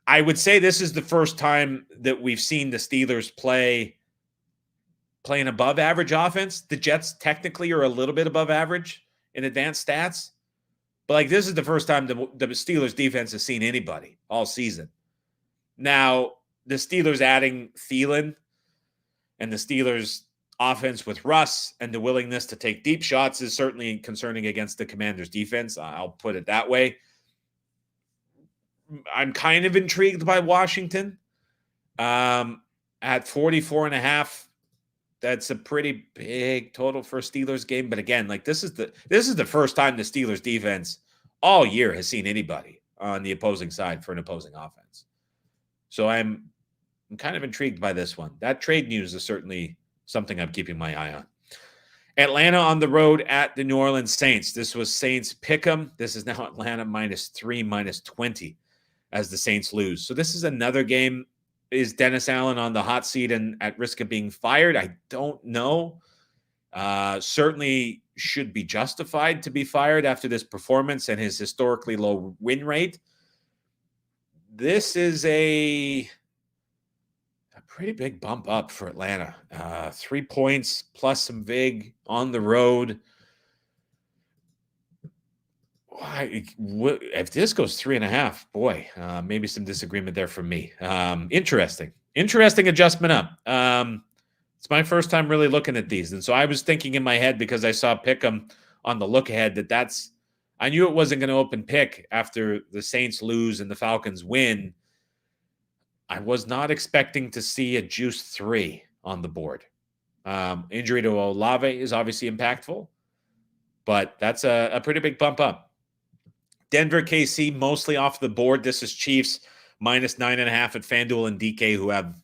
I would say this is the first time that we've seen the Steelers play an above average offense. The Jets technically are a little bit above average in advanced stats. But like this is the first time the Steelers defense has seen anybody all season. Now, the Steelers adding Thielen and the Steelers offense with Russ and the willingness to take deep shots is certainly concerning against the Commanders defense. I'll put it that way. I'm kind of intrigued by Washington. At 44.5, that's a pretty big total for a Steelers game. But again, like this is the first time the Steelers defense all year has seen anybody on the opposing side for an opposing offense. So I'm kind of intrigued by this one. That trade news is certainly something I'm keeping my eye on. Atlanta on the road at the New Orleans Saints. This was Saints pick'em. This is now Atlanta -3, -20 as the Saints lose. So this is another game. Is Dennis Allen on the hot seat and at risk of being fired? I don't know. Certainly should be justified to be fired after this performance and his historically low win rate. This is a pretty big bump up for Atlanta. 3 points plus some vig on the road. If this goes 3.5, boy, maybe some disagreement there from me. Interesting adjustment up. It's my first time really looking at these. And so I was thinking in my head, because I saw Pick'em on the look ahead, I knew it wasn't going to open pick after the Saints lose and the Falcons win. I was not expecting to see a juice 3 on the board. Injury to Olave is obviously impactful, but that's a pretty big bump up. Denver, KC, mostly off the board. This is Chiefs -9.5 at FanDuel and DK, who have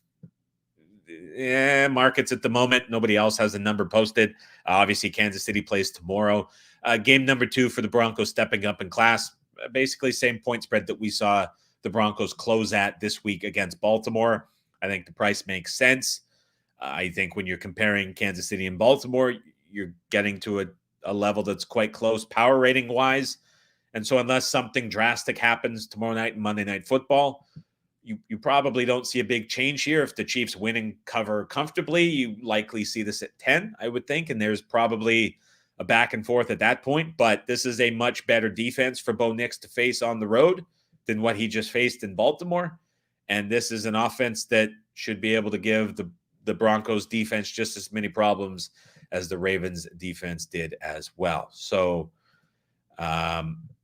markets at the moment. Nobody else has a number posted. Obviously, Kansas City plays tomorrow. Game number 2 for the Broncos stepping up in class. Basically, same point spread that we saw the Broncos close at this week against Baltimore. I think the price makes sense. I think when you're comparing Kansas City and Baltimore, you're getting to a level that's quite close power rating wise. And so unless something drastic happens tomorrow night in Monday Night Football, you probably don't see a big change here. If the Chiefs win and cover comfortably, you likely see this at 10, I would think. And there's probably a back and forth at that point. But this is a much better defense for Bo Nix to face on the road than what he just faced in Baltimore. And this is an offense that should be able to give the Broncos defense just as many problems as the Ravens defense did as well. So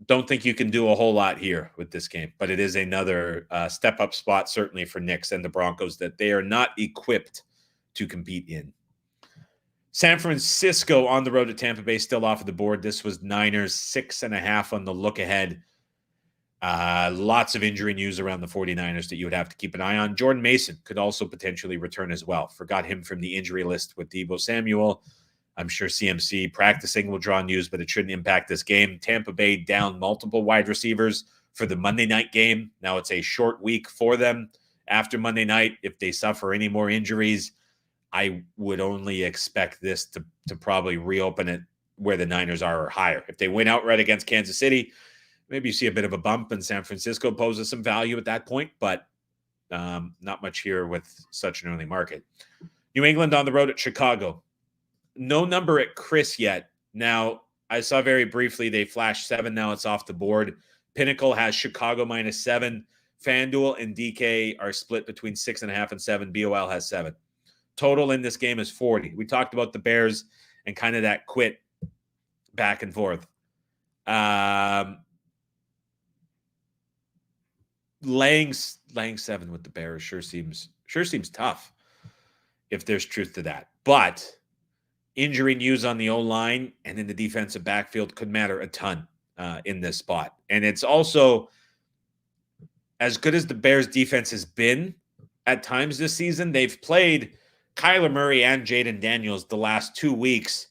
don't think you can do a whole lot here with this game, but it is another step-up spot, certainly for Knicks and the Broncos, that they are not equipped to compete in. San Francisco on the road at Tampa Bay, still off of the board. This was Niners 6.5 on the look ahead. Lots of injury news around the 49ers that you would have to keep an eye on. Jordan Mason could also potentially return as well. Forgot him from the injury list with Deebo Samuel. I'm sure CMC practicing will draw news, but it shouldn't impact this game. Tampa Bay down multiple wide receivers for the Monday night game. Now it's a short week for them after Monday night. If they suffer any more injuries, I would only expect this to probably reopen it where the Niners are or higher. If they win outright against Kansas City, maybe you see a bit of a bump and San Francisco poses some value at that point, but not much here with such an early market. New England on the road at Chicago. No number at Chris yet. Now, I saw very briefly they flashed 7. Now it's off the board. Pinnacle has Chicago -7. FanDuel and DK are split between 6.5 and 7. BOL has 7. Total in this game is 40. We talked about the Bears and kind of that quit back and forth. Laying 7 with the Bears sure seems tough if there's truth to that. But injury news on the O-line and in the defensive backfield could matter a ton in this spot. And it's also, as good as the Bears defense has been at times this season, they've played Kyler Murray and Jaden Daniels the last 2 weeks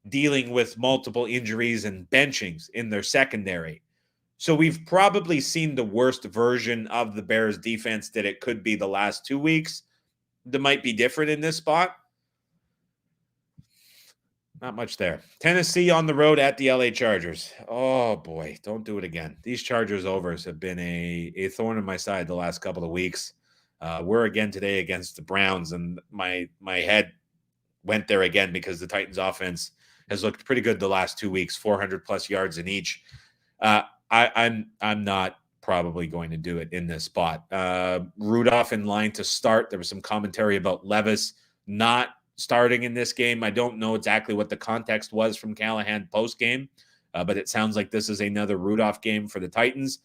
dealing with multiple injuries and benchings in their secondary. So we've probably seen the worst version of the Bears defense that it could be the last 2 weeks. That might be different in this spot. Not much there. Tennessee on the road at the LA Chargers. Oh, boy. Don't do it again. These Chargers overs have been a thorn in my side the last couple of weeks. We're again today against the Browns, and my head went there again because the Titans offense has looked pretty good the last 2 weeks, 400-plus yards in each. I'm not probably going to do it in this spot. Rudolph in line to start. There was some commentary about Levis not starting in this game. I don't know exactly what the context was from Callahan post-game, but it sounds like this is another Rudolph game for the Titans.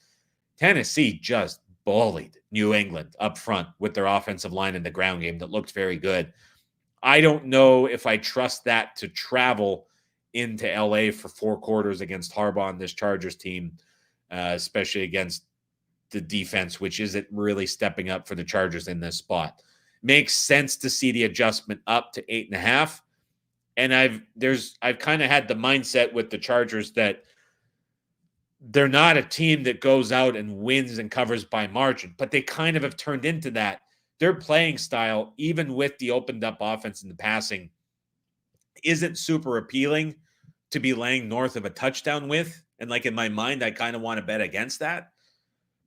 Tennessee just bullied New England up front with their offensive line in the ground game that looked very good. I don't know if I trust that to travel into LA for 4 quarters against Harbaugh and this Chargers team, especially against the defense, which isn't really stepping up for the Chargers in this spot. Makes sense to see the adjustment up to 8.5. And I've kind of had the mindset with the Chargers that they're not a team that goes out and wins and covers by margin, but they kind of have turned into that. Their playing style, even with the opened up offense and the passing, isn't super appealing to be laying north of a touchdown with. And like in my mind, I kind of want to bet against that.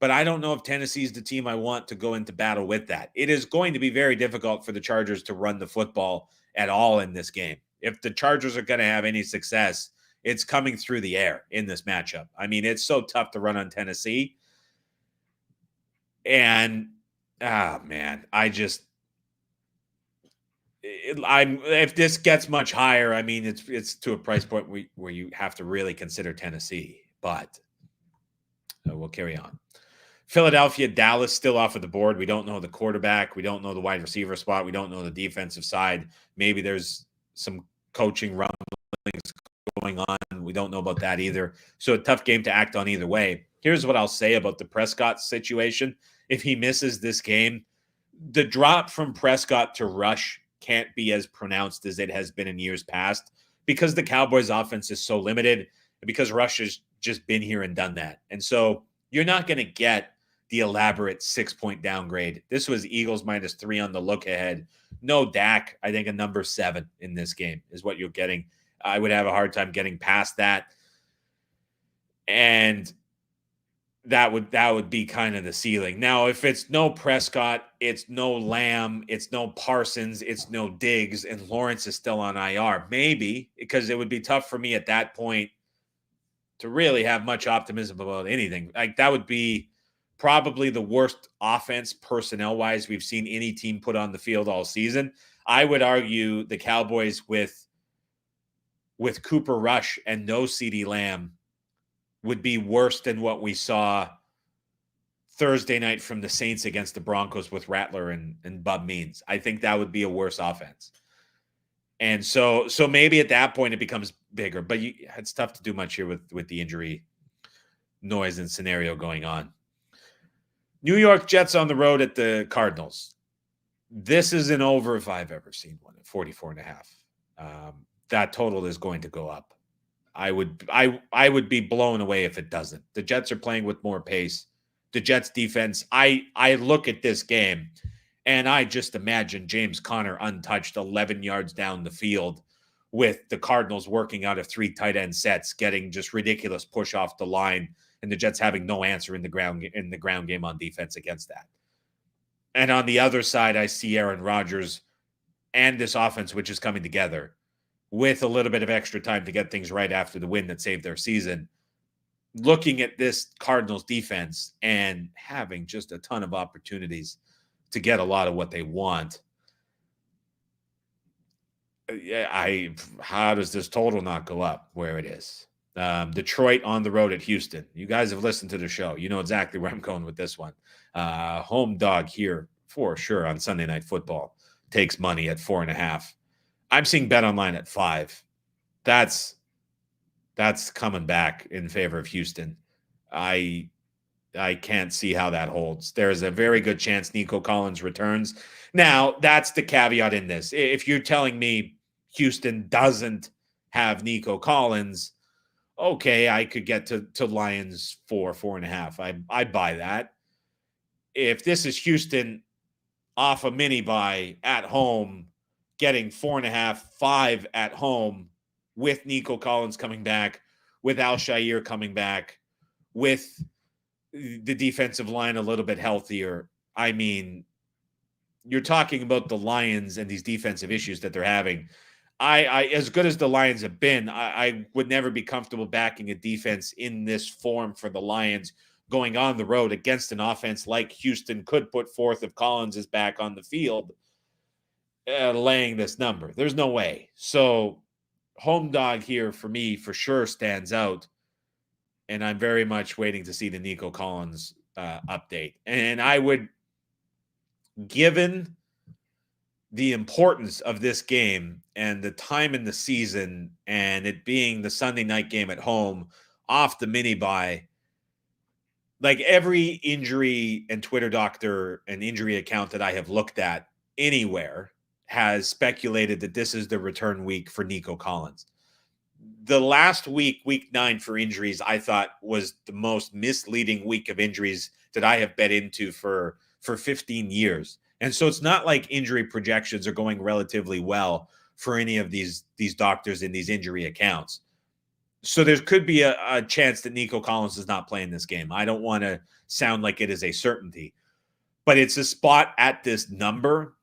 But I don't know if Tennessee's the team I want to go into battle with that. It is going to be very difficult for the Chargers to run the football at all in this game. If the Chargers are going to have any success, it's coming through the air in this matchup. I mean, it's so tough to run on Tennessee. And, man, if this gets much higher, I mean, it's to a price point where you have to really consider Tennessee. But we'll carry on. Philadelphia, Dallas still off of the board. We don't know the quarterback. We don't know the wide receiver spot. We don't know the defensive side. Maybe there's some coaching rumblings going on. We don't know about that either. So a tough game to act on either way. Here's what I'll say about the Prescott situation. If he misses this game, the drop from Prescott to Rush can't be as pronounced as it has been in years past because the Cowboys offense is so limited and because Rush has just been here and done that. And so you're not going to get the elaborate 6-point downgrade. This was Eagles -3 on the look ahead. No Dak. I think a number 7 in this game is what you're getting. I would have a hard time getting past that. And that would be kind of the ceiling. Now, if it's no Prescott, it's no Lamb, it's no Parsons, it's no Diggs, and Lawrence is still on IR, maybe, because it would be tough for me at that point to really have much optimism about anything. Like, that would be probably the worst offense personnel-wise we've seen any team put on the field all season. I would argue the Cowboys with Cooper Rush and no CeeDee Lamb would be worse than what we saw Thursday night from the Saints against the Broncos with Rattler and Bub Means. I think that would be a worse offense. And so maybe at that point it becomes bigger, but it's tough to do much here with the injury noise and scenario going on. New York Jets on the road at the Cardinals. This is an over if I've ever seen one at 44.5. That total is going to go up. I would be blown away if it doesn't. The Jets are playing with more pace. The Jets defense, I look at this game and I just imagine James Conner untouched 11 yards down the field with the Cardinals working out of 3 tight end sets, getting just ridiculous push off the line, and the Jets having no answer in the ground game on defense against that. And on the other side, I see Aaron Rodgers and this offense, which is coming together with a little bit of extra time to get things right after the win that saved their season, looking at this Cardinals defense and having just a ton of opportunities to get a lot of what they want. How does this total not go up where it is? Detroit on the road at Houston. You guys have listened to the show. You know exactly where I'm going with this one. Home dog here for sure on Sunday Night Football takes money at 4.5. I'm seeing Bet Online at 5. That's coming back in favor of Houston. I can't see how that holds. There's a very good chance Nico Collins returns. Now, that's the caveat in this. If you're telling me Houston doesn't have Nico Collins, okay, I could get to Lions 4.5. I buy that. If this is Houston off a mini bye at home, getting 4.5, 5 at home with Nico Collins coming back, with Al-Shaair coming back, with the defensive line a little bit healthier. I mean, you're talking about the Lions and these defensive issues that they're having. I as good as the Lions have been, I would never be comfortable backing a defense in this form for the Lions going on the road against an offense like Houston could put forth if Collins is back on the field, laying this number. There's no way. So home dog here for me for sure stands out. And I'm very much waiting to see the Nico Collins update. And I would, given the importance of this game and the time in the season and it being the Sunday night game at home off the mini bye, like every injury and Twitter doctor and injury account that I have looked at anywhere has speculated that this is the return week for Nico Collins. The last week, week 9 for injuries, I thought was the most misleading week of injuries that I have bet into for 15 years. And so it's not like injury projections are going relatively well for any of these doctors in these injury accounts. So there could be a chance that Nico Collins is not playing this game. I don't want to sound like it is a certainty, but it's a spot at this number,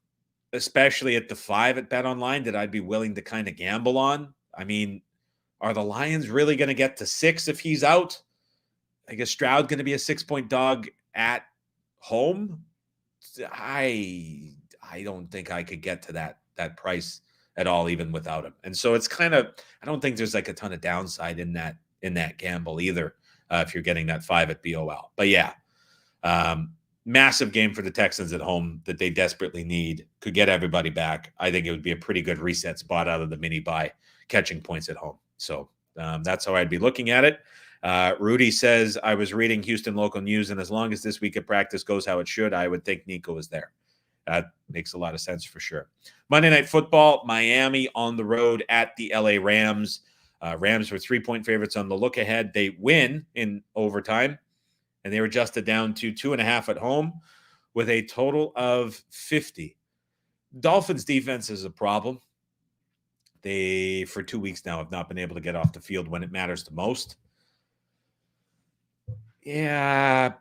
especially at the 5 at BetOnline, that I'd be willing to kind of gamble on. I mean, are the Lions really going to get to 6 if he's out? I guess Stroud going to be a 6-point dog at home. I don't think I could get to that price at all, even without him. And so it's kind of, I don't think there's like a ton of downside in that gamble either, if you're getting that 5 at BOL. But yeah, massive game for the Texans at home that they desperately need. Could get everybody back. I think it would be a pretty good reset spot out of the mini bye, catching points at home. So that's how I'd be looking at it. Rudy says, I was reading Houston local news, and as long as this week of practice goes how it should, I would think Nico is there. That makes a lot of sense for sure. Monday Night Football, Miami on the road at the LA Rams. Rams were 3-point favorites on the look ahead. They win in overtime, and they were adjusted down to 2.5 at home with a total of 50. Dolphins defense is a problem. They, for 2 weeks now, have not been able to get off the field when it matters the most. Yeah,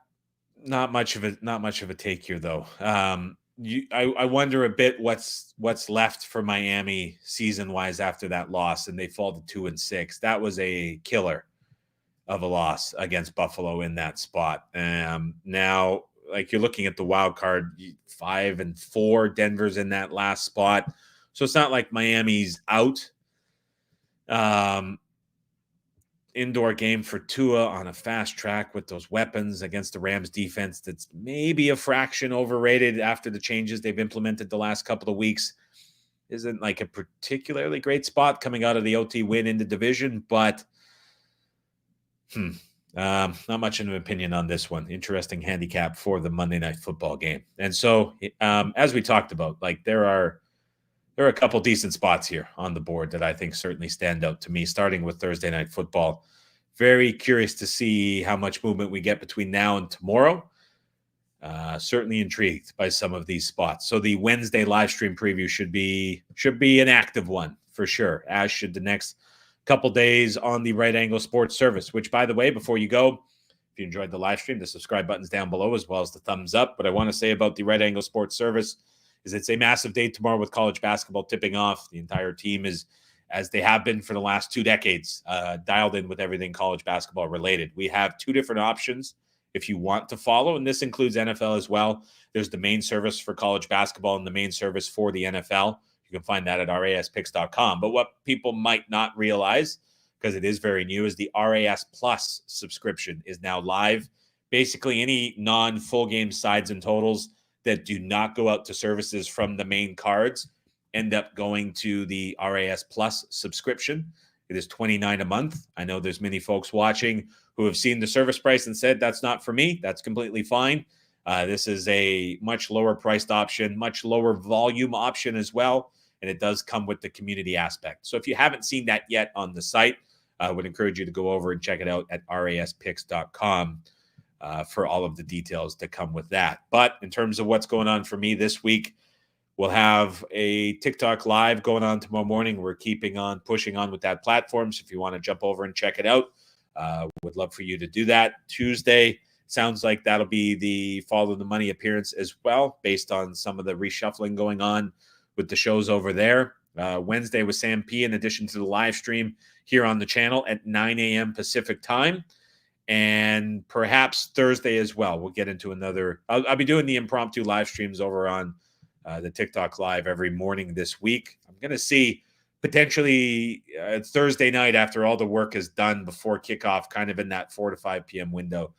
not much of a take here, though. I wonder a bit what's left for Miami season-wise after that loss, and they fall to 2-6. That was a killer of a loss against Buffalo in that spot. Now, like, you're looking at the wild card, 5-4. Denver's in that last spot, so it's not like Miami's out. Indoor game for Tua on a fast track with those weapons against the Rams defense that's maybe a fraction overrated after the changes they've implemented the last couple of weeks. Isn't like a particularly great spot coming out of the OT win in the division, but not much of an opinion on this one. Interesting handicap for the Monday Night Football game. And so as we talked about, like there are a couple decent spots here on the board that I think certainly stand out to me, starting with Thursday Night Football. Very curious to see how much movement we get between now and tomorrow. Certainly intrigued by some of these spots. So the Wednesday live stream preview should be an active one for sure, as should the next couple days on the Right Angle Sports Service, which, by the way, before you go, if you enjoyed the live stream, the subscribe button's down below as well as the thumbs up. What I want to say about the Right Angle Sports Service is it's a massive day tomorrow with college basketball tipping off. The entire team is, as they have been for the last 2 decades, dialed in with everything college basketball related. We have 2 different options if you want to follow, and this includes NFL as well. There's the main service for college basketball and the main service for the NFL. You can find that at raspicks.com. But what people might not realize, because it is very new, is the RAS Plus subscription is now live. Basically, any non-full game sides and totals that do not go out to services from the main cards end up going to the RAS Plus subscription. It is $29 a month. I know there's many folks watching who have seen the service price and said, that's not for me. That's completely fine. This is a much lower priced option, much lower volume option as well. And it does come with the community aspect. So if you haven't seen that yet on the site, I would encourage you to go over and check it out at raspicks.com. For all of the details that come with that. But in terms of what's going on for me this week, we'll have a TikTok live going on tomorrow morning. We're keeping on pushing on with that platform. So if you want to jump over and check it out, would love for you to do that. Tuesday, sounds like that'll be the Follow the Money appearance as well, based on some of the reshuffling going on with the shows over there. Wednesday with Sam P, in addition to the live stream here on the channel at 9 a.m. Pacific time. And perhaps Thursday as well. We'll get into another. I'll be doing the impromptu live streams over on the TikTok live every morning this week. I'm going to see potentially Thursday night after all the work is done before kickoff, kind of in that 4 to 5 p.m. window.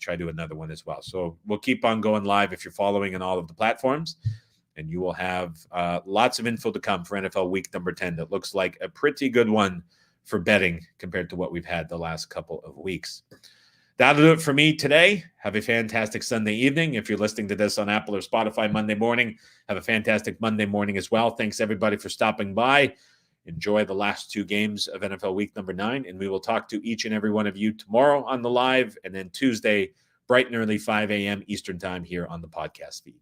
Try to do another one as well. So we'll keep on going live if you're following on all of the platforms. and you will have lots of info to come for NFL week number 10 that looks like a pretty good one for betting compared to what we've had the last couple of weeks. That'll do it for me today. Have a fantastic Sunday evening. If you're listening to this on Apple or Spotify Monday morning, have a fantastic Monday morning as well. Thanks, everybody, for stopping by. Enjoy the last 2 games of NFL week number 9, and we will talk to each and every one of you tomorrow on the live, and then Tuesday, bright and early, 5 a.m. Eastern time here on the podcast feed.